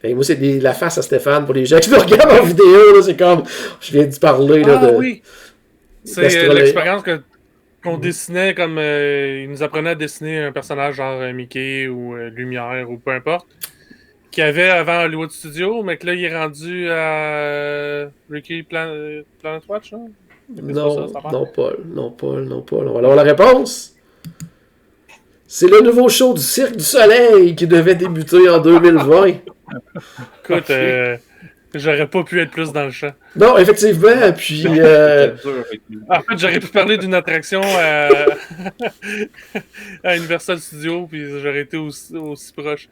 Fait, moi, c'est la face à Stéphane. Pour les gens qui me regardent en vidéo, là, c'est comme... Je viens d'y parler. Là, oui! C'est l'expérience qu'on dessinait comme... il nous apprenait à dessiner un personnage genre Mickey ou Lumière ou peu importe. Qu'il y avait avant Hollywood Studio, mais que là, il est rendu à Ricky Planet Watch, hein? Non, Paul. Alors, la réponse? C'est le nouveau show du Cirque du Soleil qui devait débuter en 2020. Écoute, j'aurais pas pu être plus dans le champ. Non, effectivement, puis... En fait, j'aurais pu parler d'une attraction à Universal Studios, puis j'aurais été aussi proche.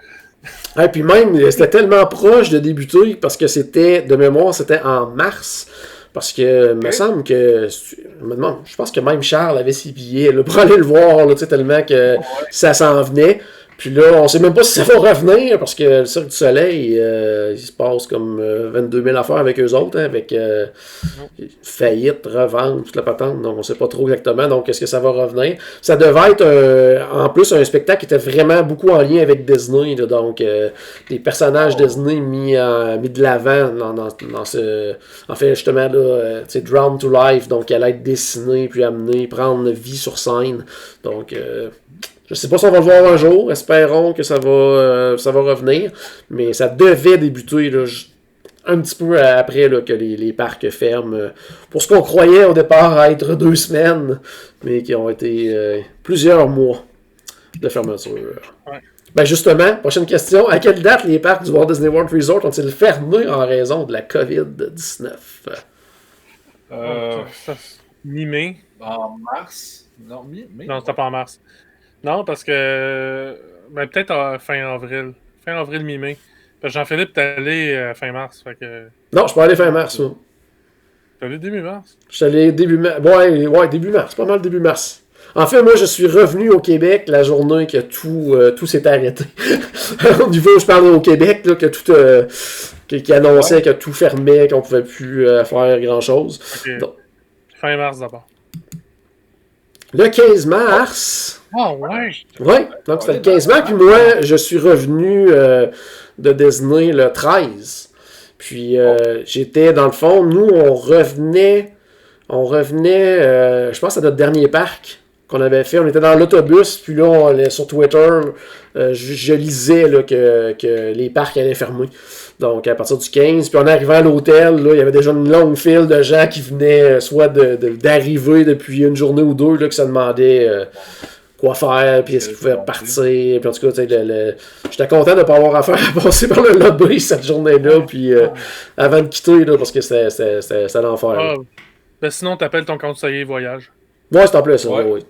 Et puis même, c'était tellement proche de débuter, parce que de mémoire, c'était en mars. Parce que, me semble que, je pense que même Charles avait ses billets là, pour aller le voir, là, tellement que ça s'en venait. Puis là, on sait même pas si ça va revenir, parce que le Cirque du Soleil, il se passe comme 22 000 affaires avec eux autres, hein, avec faillite, revente, toute la patente, donc on sait pas trop exactement, donc est-ce que ça va revenir? Ça devait être, en plus, un spectacle qui était vraiment beaucoup en lien avec Disney, là, donc des personnages Disney mis de l'avant dans ce... En fait, justement, là, tu sais, Drown to Life, donc elle allait être dessinée, puis amenée, prendre vie sur scène, donc... je sais pas si on va le voir un jour, espérons que ça va revenir, mais ça devait débuter là, un petit peu après là, que les parcs ferment, pour ce qu'on croyait au départ être 2 semaines, mais qui ont été plusieurs mois de fermeture. Ouais. Ben justement, prochaine question, à quelle date les parcs du Walt Disney World Resort ont-ils fermé en raison de la COVID-19? Mi-mai. En mars? Non, mi-mai? Non, c'était pas en mars. Non, parce que... Ben, peut-être fin avril. Fin avril, mi-mai. Parce que Jean-Philippe, t'es allé fin mars. Fait que... Non, je suis pas allé fin mars. Moi. T'es allé début mars? Je suis allé début mars. Ouais, début mars. Pas mal début mars. En fait, moi, je suis revenu au Québec la journée que tout s'est arrêté. Au niveau, je parle au Québec, là, que tout... qui annonçait que tout fermait, qu'on pouvait plus faire grand-chose. Okay. Donc, fin mars d'abord. le 15 mars... Oh, ouais! Oui, donc c'était le 15 mars. Puis moi, je suis revenu de Disney le 13. Puis j'étais, dans le fond, nous, on revenait, je pense à notre dernier parc qu'on avait fait. On était dans l'autobus, puis là, sur Twitter, je lisais là, que les parcs allaient fermer. Donc, à partir du 15, puis en arrivant à l'hôtel, là, il y avait déjà une longue file de gens qui venaient soit d'arriver depuis une journée ou deux, là, qui se demandaient... quoi faire, puis est-ce qu'il pouvait partir, puis en tout cas, j'étais content de ne pas avoir affaire à passer par le lobby cette journée-là, puis avant de quitter, là, parce que c'était l'enfer. Ah, ben sinon, t'appelles ton conseiller voyage. Ouais, c'est en plus ça, oui.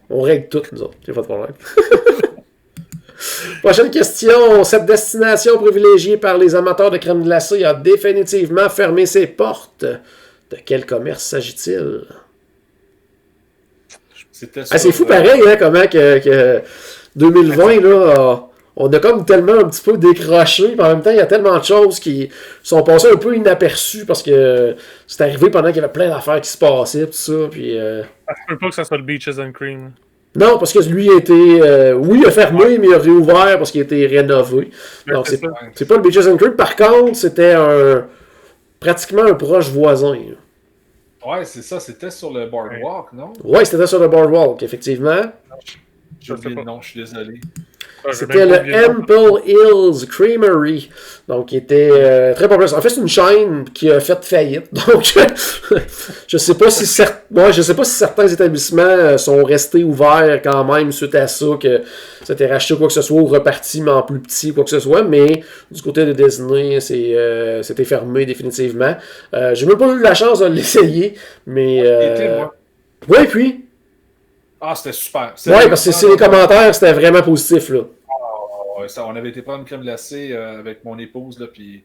On règle tout, nous autres, y'a pas de problème. Prochaine question. Cette destination privilégiée par les amateurs de crème glacée a définitivement fermé ses portes. De quel commerce s'agit-il? C'est fou pareil, hein, comment que 2020, là, on a comme tellement un petit peu décroché, puis en même temps, il y a tellement de choses qui sont passées un peu inaperçues, parce que c'est arrivé pendant qu'il y avait plein d'affaires qui se passaient, tout ça, puis... Je peux pas que ça soit le Beaches and Cream. Non, parce que lui a été... oui, il a fermé, mais il a réouvert parce qu'il a été rénové. Donc, c'est pas le Beaches and Cream. Par contre, c'était pratiquement un proche voisin, là. Ouais, c'est ça, c'était sur le Boardwalk, non? Ouais, c'était sur le Boardwalk, effectivement. J'ai oublié le nom, je suis désolé. C'était le Ample Hills Creamery, donc qui était très populaire. En fait, c'est une chaîne qui a fait faillite, donc je sais pas si certains établissements sont restés ouverts quand même suite à ça, que c'était racheté quoi que ce soit ou reparti mais en plus petit quoi que ce soit, mais du côté de Disney, c'était fermé définitivement. J'ai même pas eu la chance de l'essayer, mais ouais, puis ah, c'était super. Ouais, parce que les commentaires, c'était vraiment positif, là. Ça, on avait été prendre une crème glacée avec mon épouse, là, puis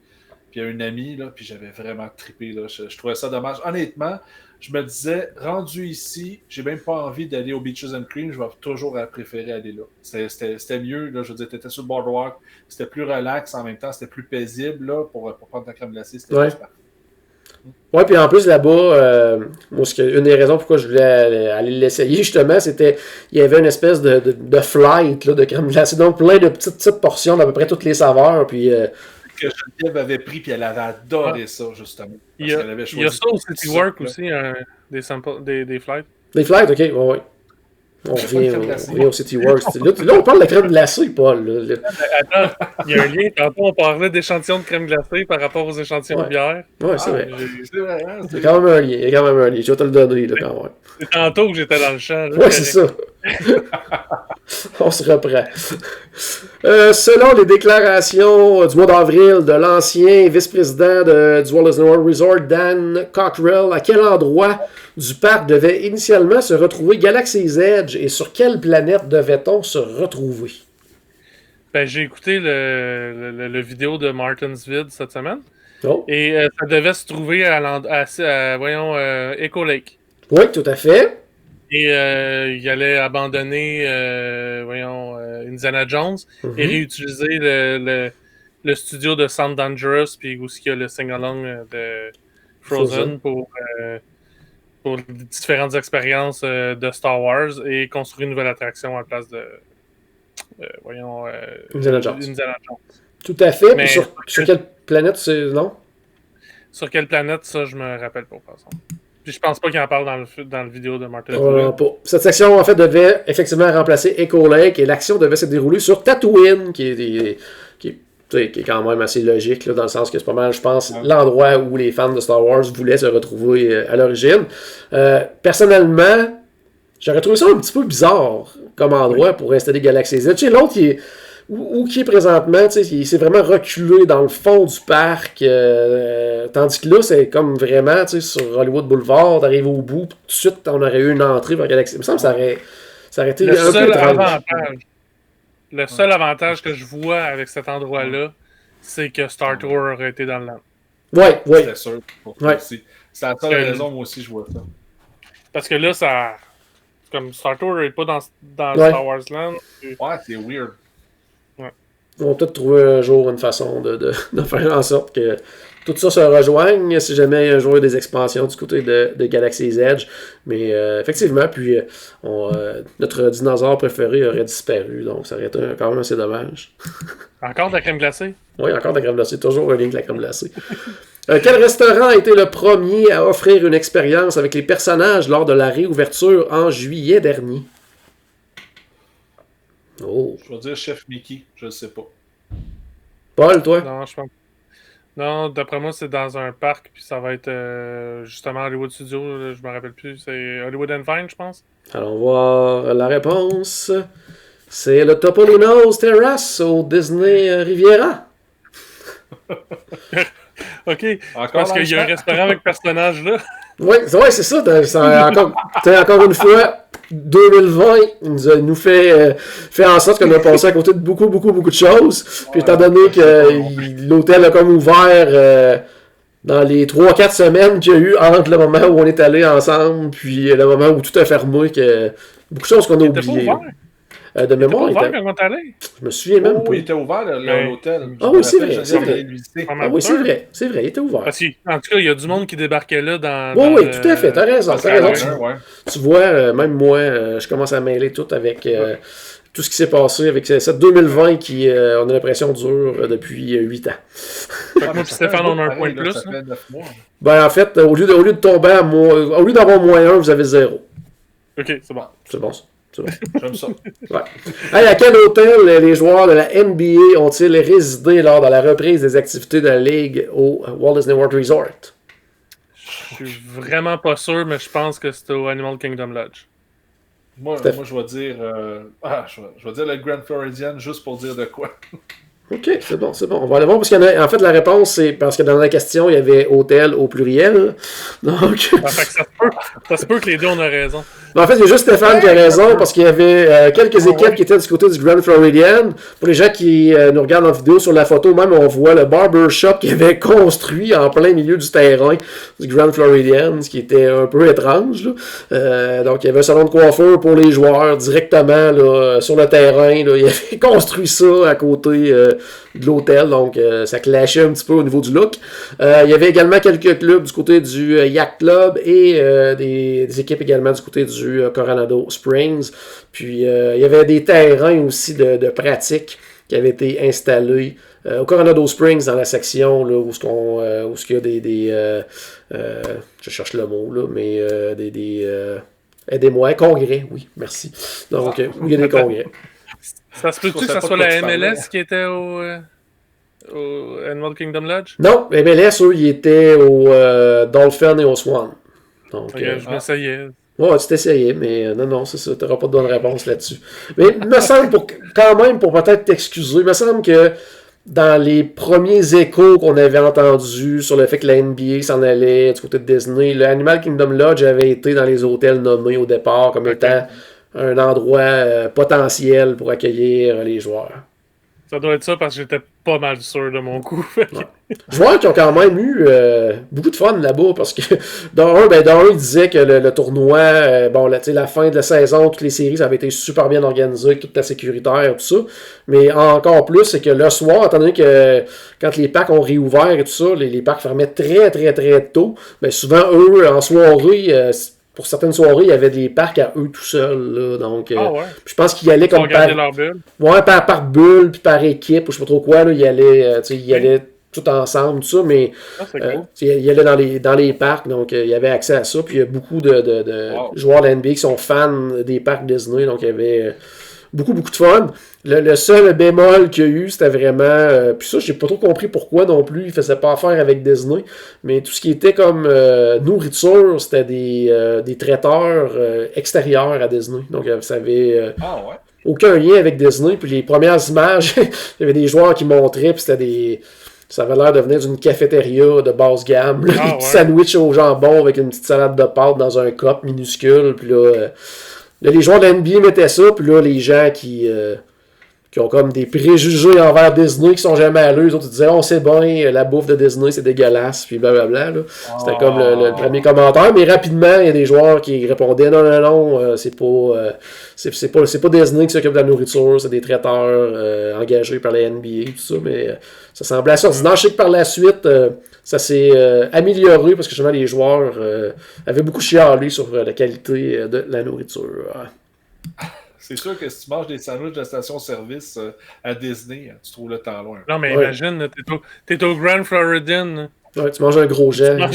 puis un ami, là, puis j'avais vraiment trippé. Là. Je trouvais ça dommage. Honnêtement, je me disais, rendu ici, j'ai même pas envie d'aller au Beaches and Cream, je vais toujours préférer aller là. C'était mieux, là, je veux dire, t'étais sur le boardwalk, c'était plus relax, en même temps, c'était plus paisible là, pour prendre ta crème glacée, c'était juste parfait. Ouais, puis en plus là-bas, moi, une des raisons pourquoi je voulais aller l'essayer, justement, c'était il y avait une espèce de flight là, de crème glacée, donc plein de petites portions d'à peu près toutes les saveurs, puis... que Geneviève avait pris, puis elle avait adoré ça, justement. Il y a ça au City Work aussi, des flights. Des flights, ok, ouais. On revient au City Works. Là, on parle de crème glacée, Paul. Là. Attends, il y a un lien. Tantôt, on parlait d'échantillons de crème glacée par rapport aux échantillons de bière. Ouais, c'est vrai. C'est vrai, hein, Il y a quand même un lien. Je vais te le donner, là, quand même. C'est tantôt que j'étais dans le champ. Ouais, c'est ça. On se reprend. Selon les déclarations du mois d'avril de l'ancien vice-président du Walt Disney World Resort, Dan Cockrell, à quel endroit du parc devait initialement se retrouver Galaxy's Edge et sur quelle planète devait-on se retrouver? Ben, j'ai écouté le vidéo de Martin's Vid cette semaine. Oh. Et ça devait se trouver à Echo Lake. Oui, tout à fait. Et il allait abandonner Indiana Jones et réutiliser le studio de Sound Dangerous, puis aussi il y a le sing-along de Frozen pour différentes expériences de Star Wars et construire une nouvelle attraction à la place de Indiana Jones. Jones. Tout à fait. Mais, puis sur quelle planète, non? Sur quelle planète, ça, je me rappelle pas, par exemple. Puis je pense pas qu'il en parle dans le vidéo de Martin. Cette section, en fait, devait effectivement remplacer Echo Lake et l'action devait se dérouler sur Tatooine, qui est quand même assez logique, là, dans le sens que c'est pas mal, je pense, l'endroit où les fans de Star Wars voulaient se retrouver à l'origine. Personnellement, j'aurais trouvé ça un petit peu bizarre comme endroit pour installer Galaxy's Edge. Tu sais, l'autre, où qui est présentement, il s'est vraiment reculé dans le fond du parc, tandis que là, c'est comme vraiment, sur Hollywood Boulevard, d'arriver au bout, tout de suite, on aurait eu une entrée vers Galaxy. Il me semble que ça aurait été un peu étrange. Le seul avantage que je vois avec cet endroit-là, c'est que Star Tour aurait été dans le land. Ouais. C'est sûr. C'est la seule raison, moi aussi, je vois ça. Parce que là, ça... Comme Star Tour n'est pas dans Star Wars Land. Ouais, c'est weird. On va peut-être trouver un jour une façon de faire en sorte que tout ça se rejoigne si jamais il y a un jour des expansions du côté de Galaxy's Edge. Mais effectivement, puis notre dinosaure préféré aurait disparu, donc ça aurait été quand même assez dommage. Encore de la crème glacée? Oui, encore de la crème glacée, toujours un lien avec la crème glacée. Quel restaurant a été le premier à offrir une expérience avec les personnages lors de la réouverture en juillet dernier? Oh. Je vais dire Chef Mickey, je ne sais pas. Paul, toi? Non, je pense. Non, d'après moi, c'est dans un parc, puis ça va être justement Hollywood Studios, je me rappelle plus. C'est Hollywood and Vine, je pense. Allons voir la réponse. C'est le Topolino's Terrace au Disney Riviera. OK. Parce qu'il y a un restaurant avec personnage là. Oui, c'est ça. Encore une fois, 2020 nous fait en sorte qu'on a passé à côté de beaucoup de choses. Puis étant donné que l'hôtel a comme ouvert dans les 3-4 semaines qu'il y a eu entre le moment où on est allé ensemble puis le moment où tout a fermé, que beaucoup de choses qu'on a oubliées. De mémoire, il était ouvert quand on est allé. Je me souviens même pas. Il était ouvert, l'hôtel. Ah oui, c'est vrai. C'est vrai, il était ouvert. Parce qu'en tout cas, il y a du monde qui débarquait là dans... Oui, tout à fait, t'as raison. Ouais. Tu vois, même moi, je commence à mêler tout avec tout ce qui s'est passé avec cette 2020 qui, on a l'impression, dure depuis 8 ans. Moi et Stéphane, on a un point de plus. Ben, en fait, au lieu de tomber à au lieu d'avoir -1, vous avez 0. OK, c'est bon. C'est bon, ça. J'aime ça. Ouais. Hey, à quel hôtel les joueurs de la NBA ont-ils résidé lors de la reprise des activités de la Ligue au Walt Disney World Resort? Je suis vraiment pas sûr, mais je pense que c'était au Animal Kingdom Lodge. Moi je vais dire... je vais dire le Grand Floridian juste pour dire de quoi. OK, c'est bon. On va aller voir, parce qu'en fait, la réponse, c'est parce que dans la question, il y avait hôtel au pluriel. Donc... Ça se peut que les deux, on a raison. Mais en fait, il y a juste Stéphane qui a raison parce qu'il y avait quelques équipes qui étaient du côté du Grand Floridian. Pour les gens qui nous regardent en vidéo sur la photo, même on voit le barber shop qui avait construit en plein milieu du terrain du Grand Floridian, ce qui était un peu étrange. Là. Donc, il y avait un salon de coiffeur pour les joueurs directement là, sur le terrain. Là. Il avait construit ça à côté de l'hôtel, donc ça clashait un petit peu au niveau du look. Il y avait également quelques clubs du côté du Yacht Club et des équipes également du côté du Coronado Springs. Puis il y avait des terrains aussi de pratique qui avaient été installés au Coronado Springs dans la section là, où il y a des je cherche le mot là, mais aidez-moi, congrès, oui, merci. Donc où il y a des congrès. Ça se peut-tu que ça soit la MLS qui était au Animal Kingdom Lodge? Non, MLS, eux, ils étaient au Dolphin et au Swan. Donc, je m'essayais. Ouais, tu t'essayais, mais non, c'est ça, tu n'auras pas de bonne réponse là-dessus. Mais il me semble, pour peut-être t'excuser, il me semble que dans les premiers échos qu'on avait entendus sur le fait que la NBA s'en allait du côté de Disney, le Animal Kingdom Lodge avait été dans les hôtels nommés au départ comme étant un endroit potentiel pour accueillir les joueurs. Ça doit être ça parce que j'étais pas mal sûr de mon coup. Joueurs qui ont quand même eu beaucoup de fun là-bas parce que dans un, ils disaient que le tournoi, la fin de la saison, toutes les séries, ça avait été super bien organisé, toute la sécuritaire, tout ça. Mais encore plus, c'est que le soir, étant donné que quand les parcs ont réouvert et tout ça, les parcs fermaient très, très, très tôt, ben souvent, eux, en soirée, pour certaines soirées, il y avait des parcs à eux tout seuls. Là, donc, je pense qu'ils allaient comme par bulle, puis par équipe, ou je sais pas trop quoi. Là, ils allaient tout ensemble, tout ça, mais ils allaient dans les parcs, donc il y avait accès à ça. Puis il y a beaucoup de joueurs de la NBA qui sont fans des parcs Disney, donc il y avait beaucoup, beaucoup de fun. Le seul bémol qu'il y a eu, c'était vraiment... puis ça, j'ai pas trop compris pourquoi non plus. Il faisait pas affaire avec Disney. Mais tout ce qui était comme nourriture, c'était des traiteurs extérieurs à Disney. Donc, ça avait aucun lien avec Disney. Puis les premières images, il y avait des joueurs qui montraient, puis c'était des... Ça avait l'air de venir d'une cafétéria de basse gamme. Là, des petits sandwichs au jambon avec une petite salade de pâtes dans un cup minuscule. Puis là, les joueurs de la NBA mettaient ça. Puis là, les gens qui ont comme des préjugés envers Disney, qui sont jamais allés, les autres ils disaient « On sait bien, la bouffe de Disney, c'est dégueulasse. » Puis blablabla. Là. C'était comme le premier commentaire. Mais rapidement, il y a des joueurs qui répondaient « Non, c'est pas Disney qui s'occupe de la nourriture, c'est des traiteurs engagés par la NBA. » tout ça, mais ça semblait assez ordinaire. Je sais que par la suite, ça s'est amélioré parce que justement les joueurs avaient beaucoup chialé sur la qualité de la nourriture. C'est sûr que si tu manges des sandwichs de station-service à Disney, tu trouves le temps loin. Non, mais imagine, t'es au Grand Floridian. Ouais, tu manges un gros gel.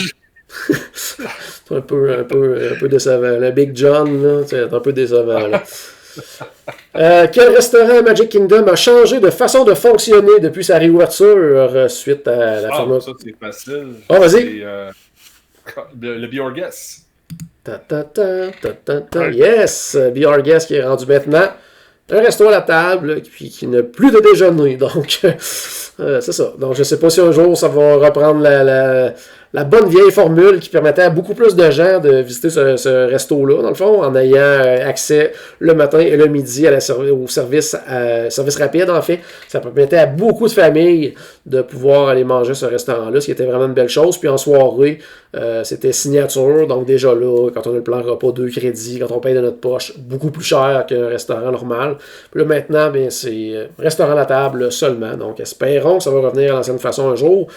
C'est un peu décevant. Le Big John, là, c'est un peu décevant. Là. Quel restaurant Magic Kingdom a changé de façon de fonctionner depuis sa réouverture suite à la fameuse... Ça, c'est facile. Vas-y. C'est le Be Our Guest. Yes! Be Our Guest qui est rendu maintenant un resto à la table puis qui n'a plus de déjeuner. Donc, c'est ça. Donc, je sais pas si un jour ça va reprendre la bonne vieille formule qui permettait à beaucoup plus de gens de visiter ce resto-là, dans le fond, en ayant accès le matin et le midi au service rapide, en fait. Ça permettait à beaucoup de familles de pouvoir aller manger ce restaurant-là, ce qui était vraiment une belle chose. Puis en soirée, c'était signature, donc déjà là, quand on a le plan repas 2 crédits, quand on paye de notre poche, beaucoup plus cher qu'un restaurant normal. Puis là, maintenant, bien, c'est restaurant à la table seulement. Donc, espérons que ça va revenir à l'ancienne façon un jour.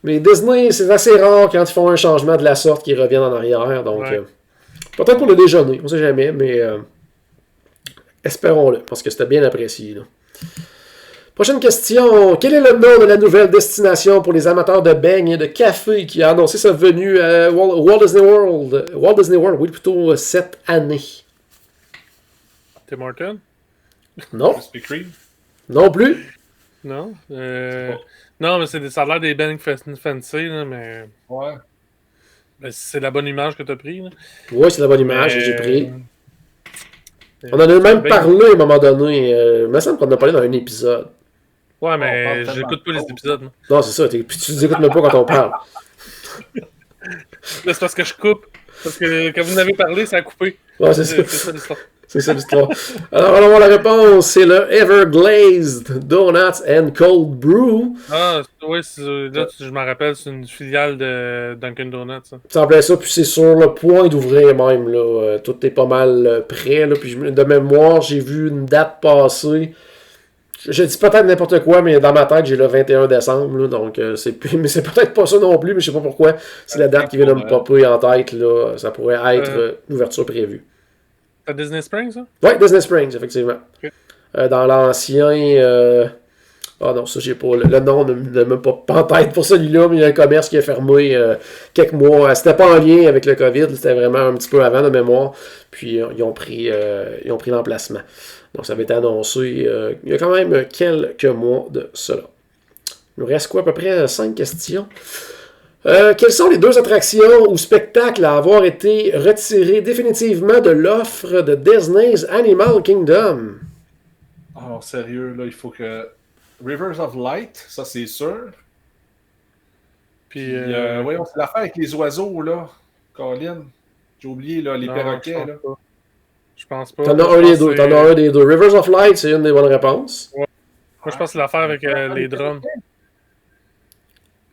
Mais Disney, c'est assez rare quand ils font un changement de la sorte qu'ils reviennent en arrière. Donc, peut-être pour le déjeuner, on ne sait jamais, mais espérons-le, parce que c'était bien apprécié. Là. Prochaine question. Quel est le nom de la nouvelle destination pour les amateurs de beignes et de café qui a annoncé sa venue à Walt Disney World? Walt Disney World, oui, plutôt cette année. Tim Hortons? Non. Krispy Kreme? Non plus. Non. Non, mais ça a l'air des beignes fancy, là, mais... Ouais. Ben, c'est la bonne image que tu as pris. Là. Oui, c'est la bonne image que j'ai pris. On en a même parlé à un moment donné. Il me semble qu'on en a parlé dans un épisode. Ouais, mais j'écoute pas les épisodes. Non, c'est ça. Puis tu les écoutes même pas quand on parle. Là, c'est parce que je coupe. Parce que quand vous en avez parlé, ça a coupé. Ouais, c'est ça. C'est ça l'histoire. C'est ça l'histoire. Alors, allons voir la réponse. C'est le Everglazed Donuts and Cold Brew. Ah, oui, là, je m'en rappelle, c'est une filiale de Dunkin' Donuts. Ça. Ça semblait ça, puis c'est sur le point d'ouvrir même. Là. Tout est pas mal prêt. Là. Puis de mémoire, j'ai vu une date passer. Je dis peut-être n'importe quoi, mais dans ma tête, j'ai le 21 décembre. Là, donc, mais c'est peut-être pas ça non plus, mais je sais pas pourquoi. C'est la date qui vient de me popper en tête. Là. Ça pourrait être l'ouverture prévue. C'est à Disney Springs, ça? Oui, Disney Springs, effectivement. Okay. Dans l'ancien... Ah non, ça, j'ai pas... Le nom ne me pas en tête pour celui-là, mais il y a un commerce qui a fermé quelques mois. C'était pas en lien avec le COVID, c'était vraiment un petit peu avant de mémoire. Puis ils ont pris l'emplacement. Donc ça avait été annoncé il y a quand même quelques mois de cela. Il nous reste quoi, à peu près 5 questions. Quelles sont les 2 attractions ou spectacles à avoir été retirés définitivement de l'offre de Disney's Animal Kingdom? Alors, sérieux, là, il faut que... Rivers of Light, ça, c'est sûr. Puis, voyons, c'est l'affaire avec les oiseaux, là. Colin, j'ai oublié, là, les perroquets, là. Je pense pas. T'en as un des deux. Rivers of Light, c'est une des bonnes réponses. Ouais. Moi, je pense que c'est l'affaire avec les drums.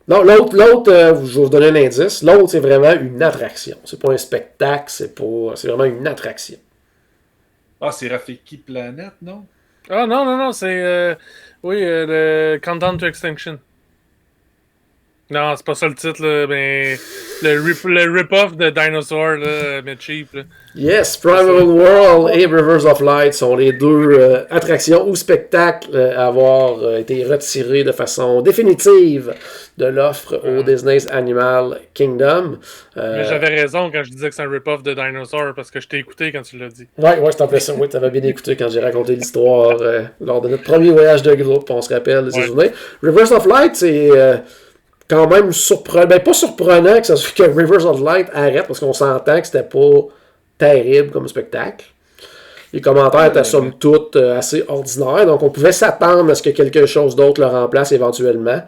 Non, l'autre, je vais vous donner un indice. L'autre, c'est vraiment une attraction. C'est pas un spectacle, c'est vraiment une attraction. Ah, c'est Rafiki Planet, non? Ah, non, c'est... le Countdown to Extinction. Non, c'est pas ça le titre, là, mais le rip-off de Dinosaur, là, mais cheap, là. Yes, Primal World et Rivers of Light sont les 2 attractions ou spectacles à avoir été retirés de façon définitive de l'offre au Disney's Animal Kingdom. Mais j'avais raison quand je disais que c'est un rip-off de Dinosaur, parce que je t'ai écouté quand tu l'as dit. Ouais, c'est en fait ça. Oui, t'avais bien écouté quand j'ai raconté l'histoire lors de notre premier voyage de groupe. On se rappelle ces journées. Rivers of Light, c'est... quand même surprenant. Ben, pas surprenant que Rivers of Light arrête, parce qu'on s'entend que c'était pas terrible comme spectacle. Les commentaires étaient somme toute assez ordinaires, donc on pouvait s'attendre à ce que quelque chose d'autre le remplace éventuellement.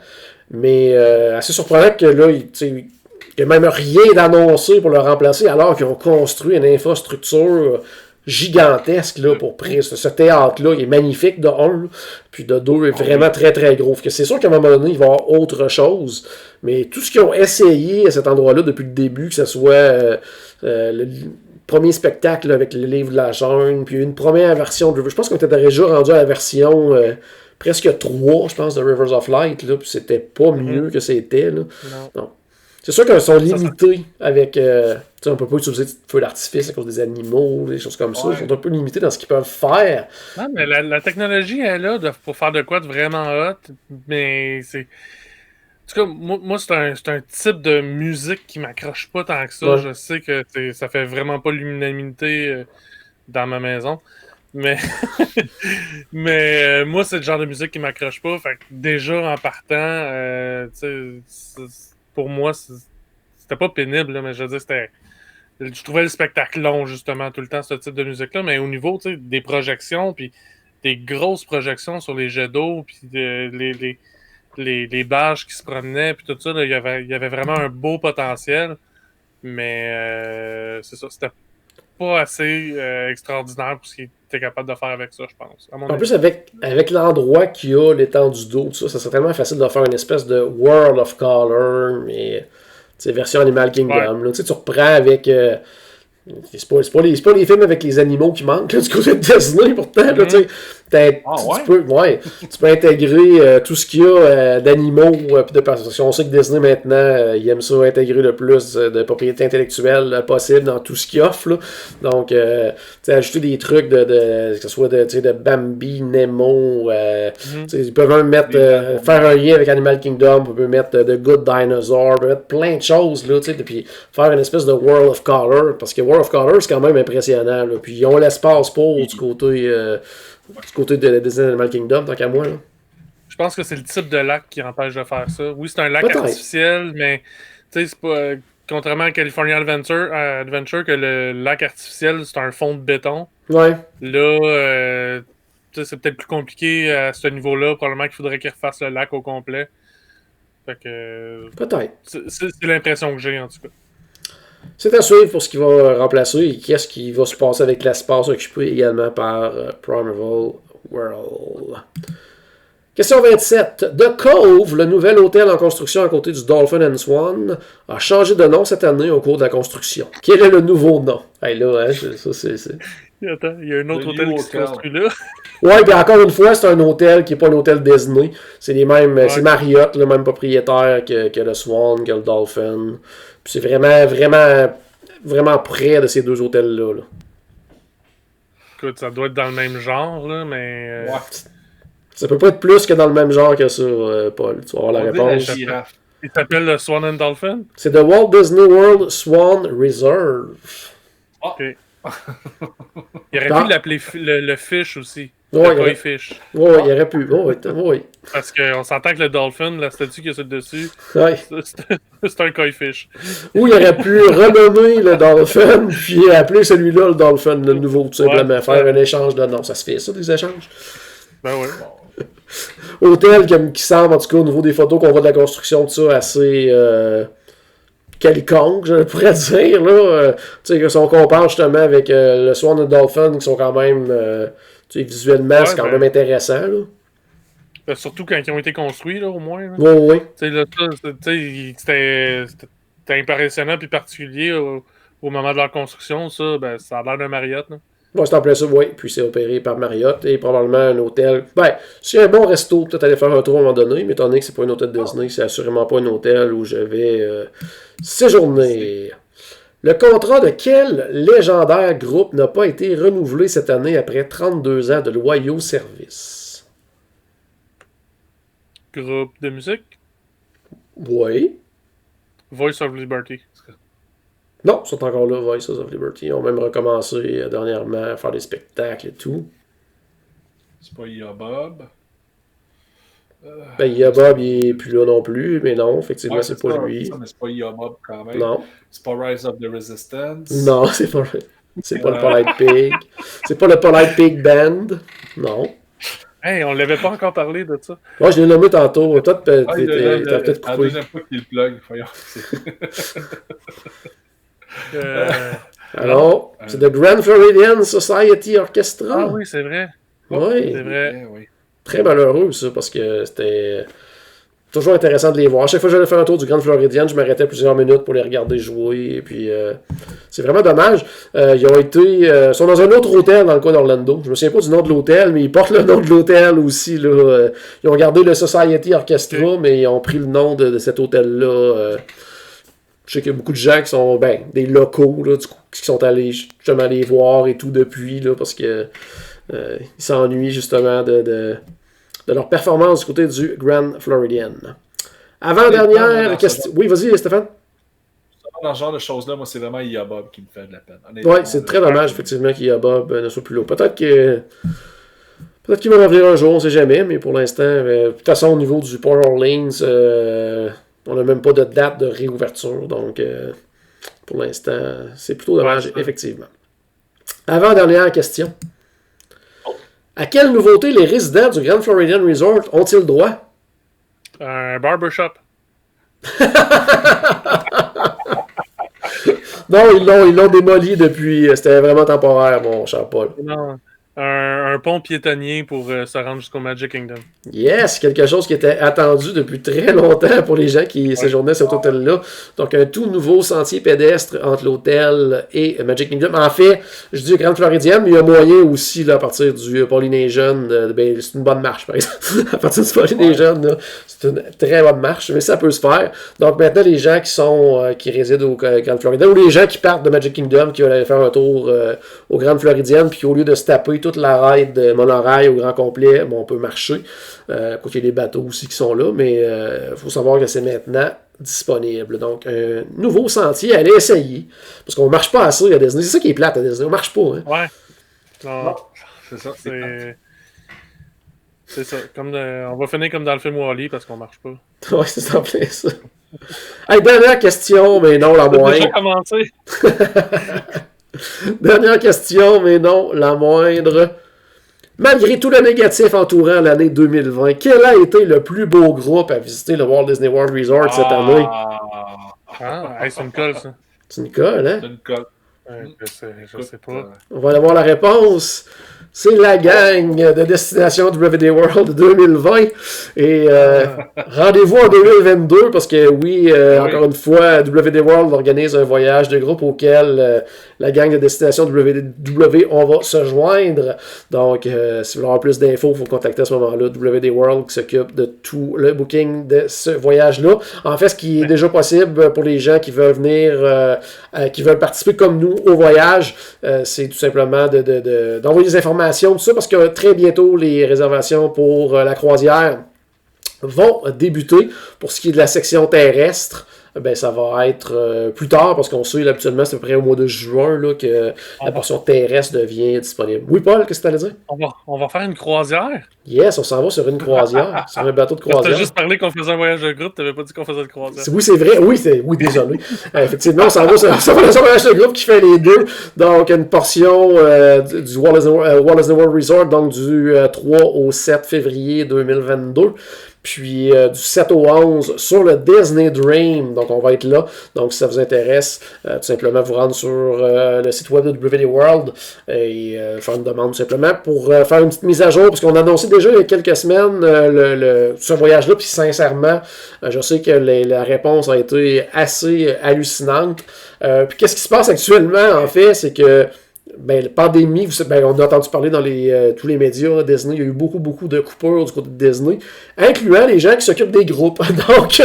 Mais assez surprenant que là, il n'y a même rien d'annoncé pour le remplacer, alors qu'ils ont construit une infrastructure gigantesque là, pour ce théâtre-là. Il est magnifique de 1, puis de 2, il est vraiment très très gros. C'est sûr qu'à un moment donné, il va y avoir autre chose, mais tout ce qu'ils ont essayé à cet endroit-là depuis le début, que ce soit le premier spectacle là, avec le livre de la jungle, puis une première version de Rivers. Je pense qu'on était déjà rendu à la version presque 3, je pense, de Rivers of Light, là, puis c'était pas mieux que c'était. Là. Non. C'est sûr qu'ils sont limités avec... on ne peut pas utiliser de feu d'artifice à cause des animaux, des choses comme ça. Ils sont un peu limités dans ce qu'ils peuvent faire. Non, mais la technologie est là pour faire de quoi de vraiment hot, mais c'est... En tout cas, moi c'est un type de musique qui m'accroche pas tant que ça. Ouais. Je sais que ça fait vraiment pas l'unanimité dans ma maison. Mais, moi, c'est le genre de musique qui m'accroche pas. Fait que déjà, en partant, pour moi, c'était pas pénible, là, mais je veux dire, je trouvais le spectacle long, justement, tout le temps, ce type de musique-là. Mais au niveau des projections, puis des grosses projections sur les jets d'eau, puis les barges qui se promenaient, puis tout ça, il y avait vraiment un beau potentiel. Mais c'est ça, c'était pas assez extraordinaire pour ce qu'il était capable de faire avec ça, je pense. En plus, avec l'endroit qu'il y a, l'étendue d'eau, tout ça, ça serait tellement facile de faire une espèce de World of Color, mais version Animal Kingdom. Ouais. Là, tu reprends avec... c'est pas les films avec les animaux qui manquent là, du côté de Disney, pourtant. Là, tu peux intégrer tout ce qu'il y a d'animaux. Parce qu'on sait que Disney, maintenant, il aime ça intégrer le plus de propriété intellectuelle possible dans tout ce qu'il offre. Là. Donc, ajouter des trucs que ce soit de Bambi, Nemo. Ils peuvent même mettre, faire un lien avec Animal Kingdom. On peut mettre The Good Dinosaur. On peut mettre plein de choses. Là, puis faire une espèce de World of Color. Parce que World of Color, c'est quand même impressionnant. Là. Puis ils ont l'espace pour du côté de Disney Animal Kingdom, tant qu'à moi. Là. Je pense que c'est le type de lac qui empêche de faire ça. Oui, c'est un lac artificiel, mais c'est pas... Contrairement à California Adventure, que le lac artificiel, c'est un fond de béton. Ouais. Là, c'est peut-être plus compliqué à ce niveau-là. Probablement qu'il faudrait qu'ils refassent le lac au complet. Fait que... Peut-être. C'est l'impression que j'ai, en tout cas. C'est à suivre pour ce qui va remplacer et qu'est-ce qui va se passer avec l'espace occupé également par Primeval World. Question 27. The Cove, le nouvel hôtel en construction à côté du Dolphin and Swan, a changé de nom cette année au cours de la construction. Quel est le nouveau nom? Hey, là, hein, ça, c'est... Attends, il y a un autre Le hôtel New qui se Hotel. construit là. Ouais, puis encore une fois, c'est un hôtel qui n'est pas un hôtel Disney. C'est les mêmes, Ouais. c'est Marriott, le même propriétaire que le Swan, que le Dolphin. Puis c'est vraiment près de ces deux hôtels-là. Là. Écoute, ça doit être dans le même genre, là, mais. Ouais. Ça peut pas être plus que dans le même genre que ça, Paul. Tu vas avoir la On dit la réponse. girafe. Il s'appelle le Swan and Dolphin? C'est The Walt Disney World Swan Reserve. Ok. Il aurait Ah. pu l'appeler le Fish aussi. Ouais, Le il Koi Fish. Ouais, il aurait pu. Ouais. Parce qu'on s'entend que le Dolphin, la statue qui est sur le dessus, Ouais. c'est un Koi Fish. Ou il aurait pu renommer le Dolphin, puis appeler celui-là le Dolphin, le nouveau, tout simplement. Ouais. Faire un échange de nom. Ça se fait, ça, des échanges? Ben oui. Hôtel qui semble, en tout cas, au niveau des photos qu'on voit de la construction, tout ça, assez quelconque, je pourrais dire. Là, tu sais, si on compare justement avec le Swan et le Dolphin, qui sont quand même, tu sais, visuellement, Ouais, c'est quand ben- même intéressant. Là. Ben, surtout quand ils ont été construits, là, au moins. Là. Oui. Tu sais, là, ça, tu sais, c'était impressionnant puis particulier au moment de leur construction. Ça, ben, ça a l'air d'un Marriott. Là. Bon, c'est en plein ça, oui. Puis c'est opéré par Marriott et probablement un hôtel. Ben, c'est un bon resto, peut-être aller faire un tour à un moment donné, mais étant donné que c'est pas un hôtel Disney, c'est assurément pas un hôtel où je vais séjourner. Le contrat de quel légendaire groupe n'a pas été renouvelé cette année après 32 ans de loyaux services? Groupe de musique, Oui. Voice of Liberty. Non, ils sont encore là, Voices of Liberty. Ils ont même recommencé dernièrement à faire des spectacles et tout. C'est pas IA Bob. Ben, Bob, il est plus là non plus, mais non, effectivement, Ouais, c'est pas ça, lui. ça, mais c'est pas IA Bob quand même. Non. C'est pas Rise of the Resistance. Non, c'est pas le Polite Pig. C'est pas le Polite Pig Band. Non. Hey, on l'avait pas encore parlé de ça. Moi, je l'ai nommé tantôt. Toi, t'as Ah, peut-être la coupé. deuxième fois qu'il plug. Voyons. Alors, c'est The Grand Floridian Society Orchestra. Ah oui, c'est vrai. Oui. C'est vrai. Oui. Très malheureux, ça, parce que c'était toujours intéressant de les voir. À chaque fois que j'allais faire un tour du Grand Floridian, je m'arrêtais plusieurs minutes pour les regarder jouer. Et puis, c'est vraiment dommage. Ils sont dans un autre hôtel dans le coin d'Orlando. Je me souviens pas du nom de l'hôtel, mais ils portent le nom de l'hôtel aussi. Là. Ils ont gardé le Society Orchestra, mais ils ont pris le nom de cet hôtel-là. Je sais qu'il y a beaucoup de gens qui sont des locaux là, qui sont allés justement les voir et tout depuis, là, parce que ils s'ennuient justement de leur performance du côté du Grand Floridian. Avant-dernière question. Oui, vas-y, Stéphane. Dans ce genre de choses-là, moi, c'est vraiment IA Bob qui me fait de la peine. Oui, c'est très dommage, effectivement, qu'Ia-Bob ne soit plus là. Peut-être qu'il va revenir un jour, on ne sait jamais, mais pour l'instant, de toute façon, au niveau du Port Orleans, on n'a même pas de date de réouverture, donc pour l'instant, c'est plutôt dommage, effectivement. Avant-dernière question. À quelle nouveauté les résidents du Grand Floridian Resort ont-ils droit? Un barbershop. Non, ils l'ont démoli depuis. C'était vraiment temporaire, mon cher Paul. Non. Un pont piétonnier pour se rendre jusqu'au Magic Kingdom. Yes, quelque chose qui était attendu depuis très longtemps pour les gens qui séjournaient à cet hôtel-là. Donc, un tout nouveau sentier pédestre entre l'hôtel et Magic Kingdom. En fait, je dis Grand Floridian, mais il y a moyen aussi, là, à partir du Polynesian, c'est une bonne marche, par exemple. À partir du Polynesian, là, c'est une très bonne marche, mais ça peut se faire. Donc, maintenant, les gens qui résident au Grand Floridian, ou les gens qui partent de Magic Kingdom, qui veulent aller faire un tour au Grand Floridian, puis au lieu de se taper toute la ride de monorail au grand complet, on peut marcher. Quoique il y a des bateaux aussi qui sont là, mais il faut savoir que c'est maintenant disponible. Donc, un nouveau sentier à aller essayer. Parce qu'on ne marche pas assez à Disney. C'est ça qui est plate à Disney. On ne marche pas. Hein? Ouais. Non, C'est ça. c'est ça. On va finir comme dans le film Wall-E parce qu'on marche pas. Ouais, c'est en plein ça. Hey, dernière question, mais non la On a moindre. déjà commencé. Dernière question, mais non la moindre. Malgré tout le négatif entourant l'année 2020, quel a été le plus beau groupe à visiter le Walt Disney World Resort cette année? Ah, hey, c'est une colle, ça. C'est une colle, hein? C'est une colle. Je sais pas. On va aller voir la réponse. C'est la gang de Destination WD World 2020. Et rendez-vous en 2022 parce que oui, encore une fois, WD World organise un voyage de groupe auquel la gang de Destination WD, on va se joindre. Donc, si vous voulez avoir plus d'infos, il faut contacter à ce moment-là WD World qui s'occupe de tout le booking de ce voyage-là. En fait, ce qui est déjà possible pour les gens qui veulent venir, qui veulent participer comme nous au voyage, c'est tout simplement d'envoyer des informations, tout ça, parce que très bientôt, les réservations pour la croisière vont débuter. Pour ce qui est de la section terrestre, ben, ça va être plus tard, parce qu'on sait, habituellement, c'est à peu près au mois de juin là, que la portion terrestre devient disponible. Oui, Paul, qu'est-ce que tu allais dire? On va faire une croisière? Yes, on s'en va sur une croisière, sur un bateau de Tu croisière. as juste parlé qu'on faisait un voyage de groupe, tu n'avais pas dit qu'on faisait de croisière. Oui, c'est vrai. Oui, désolé. Effectivement, on s'en va sur un voyage de groupe qui fait les deux. Donc, une portion du Walt Disney World Resort, donc du 3 au 7 février 2022. Puis du 7 au 11 sur le Disney Dream. Donc, on va être là. Donc, si ça vous intéresse, tout simplement vous rendre sur le site web de WD World et faire une demande tout simplement pour faire une petite mise à jour. Parce qu'on a annoncé déjà il y a quelques semaines ce voyage-là. Puis sincèrement, je sais que la réponse a été assez hallucinante. Puis qu'est-ce qui se passe actuellement, en fait, c'est que la pandémie, on a entendu parler dans tous les médias Disney, il y a eu beaucoup de coupures du côté de Disney, incluant les gens qui s'occupent des groupes. Donc,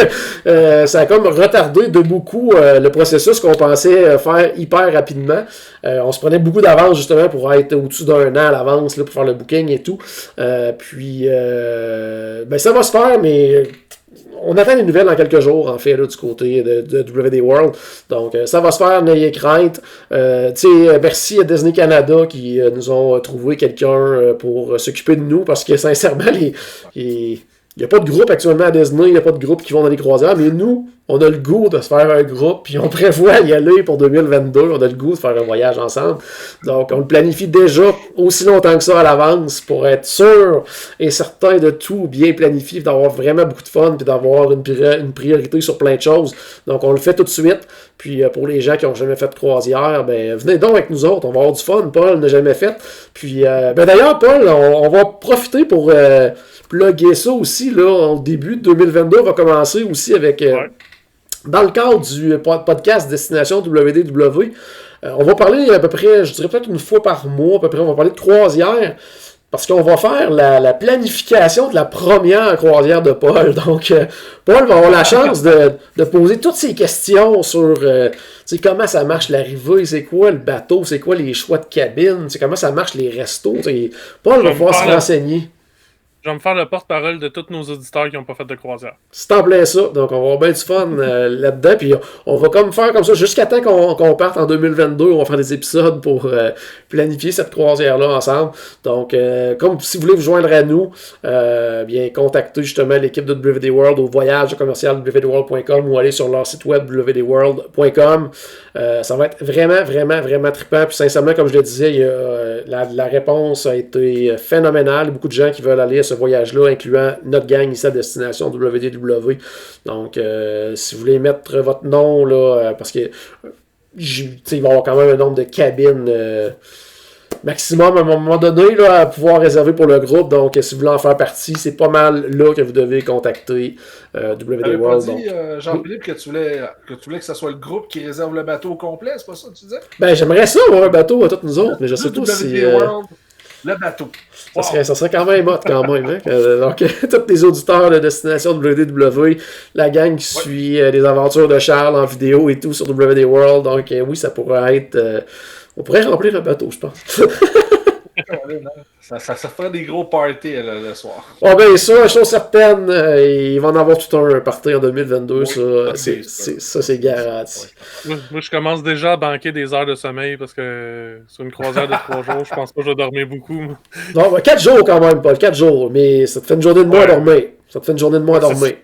ça a comme retardé de beaucoup le processus qu'on pensait faire hyper rapidement. On se prenait beaucoup d'avance justement pour être au-dessus d'un an à l'avance là, pour faire le booking et tout. Puis, ça va se faire, mais on attend des nouvelles dans quelques jours, en fait, là, du côté de WD World. Donc, ça va se faire, n'ayez crainte. Merci à Disney Canada qui nous ont trouvé quelqu'un pour s'occuper de nous, parce que, sincèrement, il n'y a pas de groupe actuellement à Disney, il n'y a pas de groupe qui vont dans les croisières, mais nous, on a le goût de se faire un groupe, puis on prévoit y aller pour 2022, on a le goût de faire un voyage ensemble. Donc, on le planifie déjà aussi longtemps que ça à l'avance pour être sûr et certain de tout bien planifier, d'avoir vraiment beaucoup de fun, puis d'avoir une priorité sur plein de choses. Donc, on le fait tout de suite. Puis, pour les gens qui n'ont jamais fait de croisière, venez donc avec nous autres, on va avoir du fun. Paul n'a jamais fait. Puis, d'ailleurs, Paul, on va profiter pour plugger ça aussi, là, au début de 2022, on va commencer aussi avec... Dans le cadre du podcast Destination WDW, on va parler à peu près, je dirais peut-être une fois par mois, à peu près, on va parler de croisière, parce qu'on va faire la planification de la première croisière de Paul. Donc, Paul va avoir la chance de poser toutes ces questions sur comment ça marche l'arrivée, c'est quoi le bateau, c'est quoi les choix de cabine, comment ça marche les restos. Paul va pouvoir se renseigner. Je vais me faire le porte-parole de tous nos auditeurs qui n'ont pas fait de croisière. C'est en plein ça. Donc, on va avoir bien du fun là-dedans. Puis, on va comme faire comme ça jusqu'à temps qu'on parte en 2022. On va faire des épisodes pour planifier cette croisière-là ensemble. Donc, comme si vous voulez vous joindre à nous, bien, contactez justement l'équipe de WD World au voyage@wdworld.com ou aller sur leur site web wdworld.com. Ça va être vraiment trippant. Puis, sincèrement, comme je le disais, la réponse a été phénoménale. Beaucoup de gens qui veulent aller à ce voyage-là, incluant notre gang ici à Destination WDW. Donc, si vous voulez mettre votre nom, là, parce que il va y avoir quand même un nombre de cabines maximum à un moment donné là, à pouvoir réserver pour le groupe. Donc, si vous voulez en faire partie, c'est pas mal là que vous devez contacter WD World. Tu dit, Jean-Philippe, que tu voulais que ce soit le groupe qui réserve le bateau au complet, c'est pas ça que tu disais? J'aimerais ça avoir un bateau à tous nous autres, mais je sais pas si... World. Le bateau. Wow. Ça serait quand même hot quand même. Hein? Donc, tous les auditeurs de Destination WDW, la gang qui suit les aventures de Charles en vidéo et tout sur WD World. Donc, oui, ça pourrait être... on pourrait remplir un bateau, je pense. Ça ferait des gros parties le soir. Ah bien ça, chose certaine, il va en avoir tout un party en 2022, oui, ça c'est garanti. Moi, je commence déjà à banquer des heures de sommeil parce que sur une croisière de 3 jours, je pense pas que je vais dormir beaucoup. Non, 4 jours quand même, Paul, 4 jours, mais ça te fait une journée de moins à dormir. Ça te fait une journée de moins à dormir.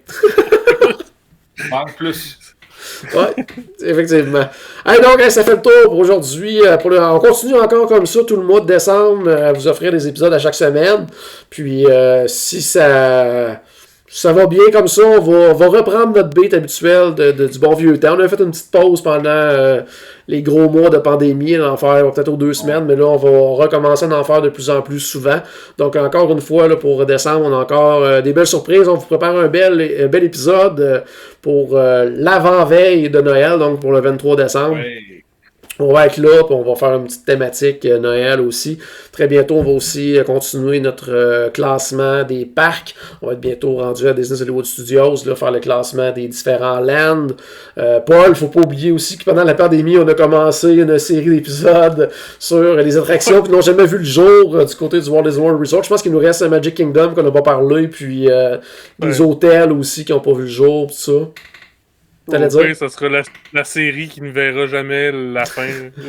En plus. Oui, effectivement. Hey, donc, ça fait le tour pour aujourd'hui. On continue encore comme ça tout le mois de décembre à vous offrir des épisodes à chaque semaine. Puis, si ça ça va bien comme ça. On va reprendre notre beat habituel du bon vieux temps. On a fait une petite pause pendant les gros mois de pandémie, d'en faire peut-être aux 2 semaines, mais là, on va recommencer à en faire de plus en plus souvent. Donc, encore une fois, là, pour décembre, on a encore des belles surprises. On vous prépare un bel épisode pour l'avant-veille de Noël, donc pour le 23 décembre. Oui. On va être là, puis on va faire une petite thématique Noël aussi. Très bientôt, on va aussi continuer notre classement des parcs. On va être bientôt rendu à Disney Hollywood Studios, là, faire le classement des différents lands. Paul, faut pas oublier aussi que pendant la pandémie, on a commencé une série d'épisodes sur les attractions qui n'ont jamais vu le jour du côté du Walt Disney World Resort. Je pense qu'il nous reste Magic Kingdom qu'on n'a pas parlé, puis des hôtels aussi qui n'ont pas vu le jour, tout ça. T'allais dire? Ça sera la série qui ne verra jamais la fin.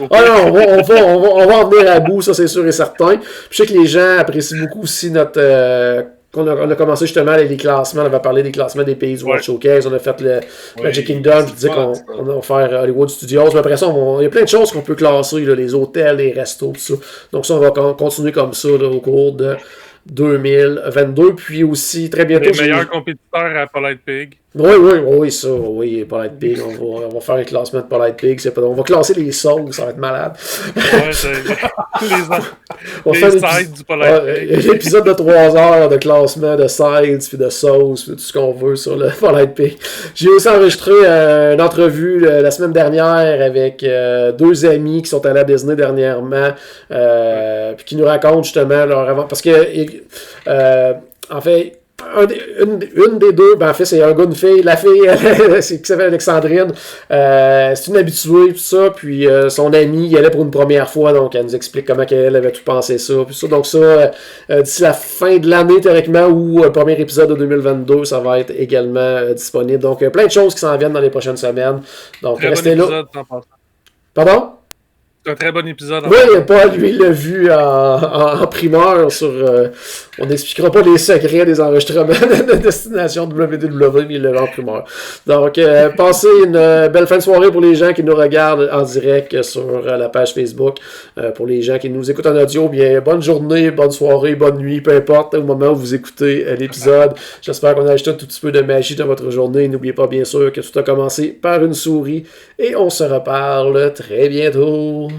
Ah non, on va en venir à bout, ça c'est sûr et certain. Puis je sais que les gens apprécient beaucoup aussi notre... on a commencé justement les classements, on va parler des classements des pays du World Showcase, on a fait le Magic Kingdom, je disais qu'on va faire Hollywood Studios, mais après ça, il y a plein de choses qu'on peut classer, là, les hôtels, les restos, tout ça. Donc ça, on va continuer comme ça là, au cours de 2022, puis aussi très bientôt... Les meilleurs compétiteurs à Polite Pig. Oui, Polite Pig. On va faire un classement de Polite Pig. On va classer les sauces, ça va être malade. Ouais, les sides du Polite Pig. L'épisode de 3 heures de classement de sides, puis de sauces, puis tout ce qu'on veut sur le Polite Pig. J'ai aussi enregistré une entrevue la semaine dernière avec 2 amis qui sont allés à Disney dernièrement, puis qui nous racontent justement leur avant. Parce que, en fait, une des deux, ben en fait c'est un gars, une fille, la fille qui s'appelle Alexandrine, c'est une habituée tout ça, puis son amie y allait pour une première fois, donc elle nous explique comment elle avait tout pensé ça, puis ça, donc ça d'ici la fin de l'année théoriquement ou le premier épisode de 2022 ça va être également disponible, donc plein de choses qui s'en viennent dans les prochaines semaines, donc très restez bon là. Pardon? C'est un très bon épisode. Oui, Paul, lui, il l'a vu en primeur sur... on n'expliquera pas les secrets des enregistrements de Destination WDW, mais il l'a vu en primeur. Donc, passez une belle fin de soirée pour les gens qui nous regardent en direct sur la page Facebook. Pour les gens qui nous écoutent en audio, bien, bonne journée, bonne soirée, bonne nuit, peu importe au moment où vous écoutez l'épisode. J'espère qu'on a ajouté un tout petit peu de magie dans votre journée. N'oubliez pas, bien sûr, que tout a commencé par une souris. Et on se reparle très bientôt.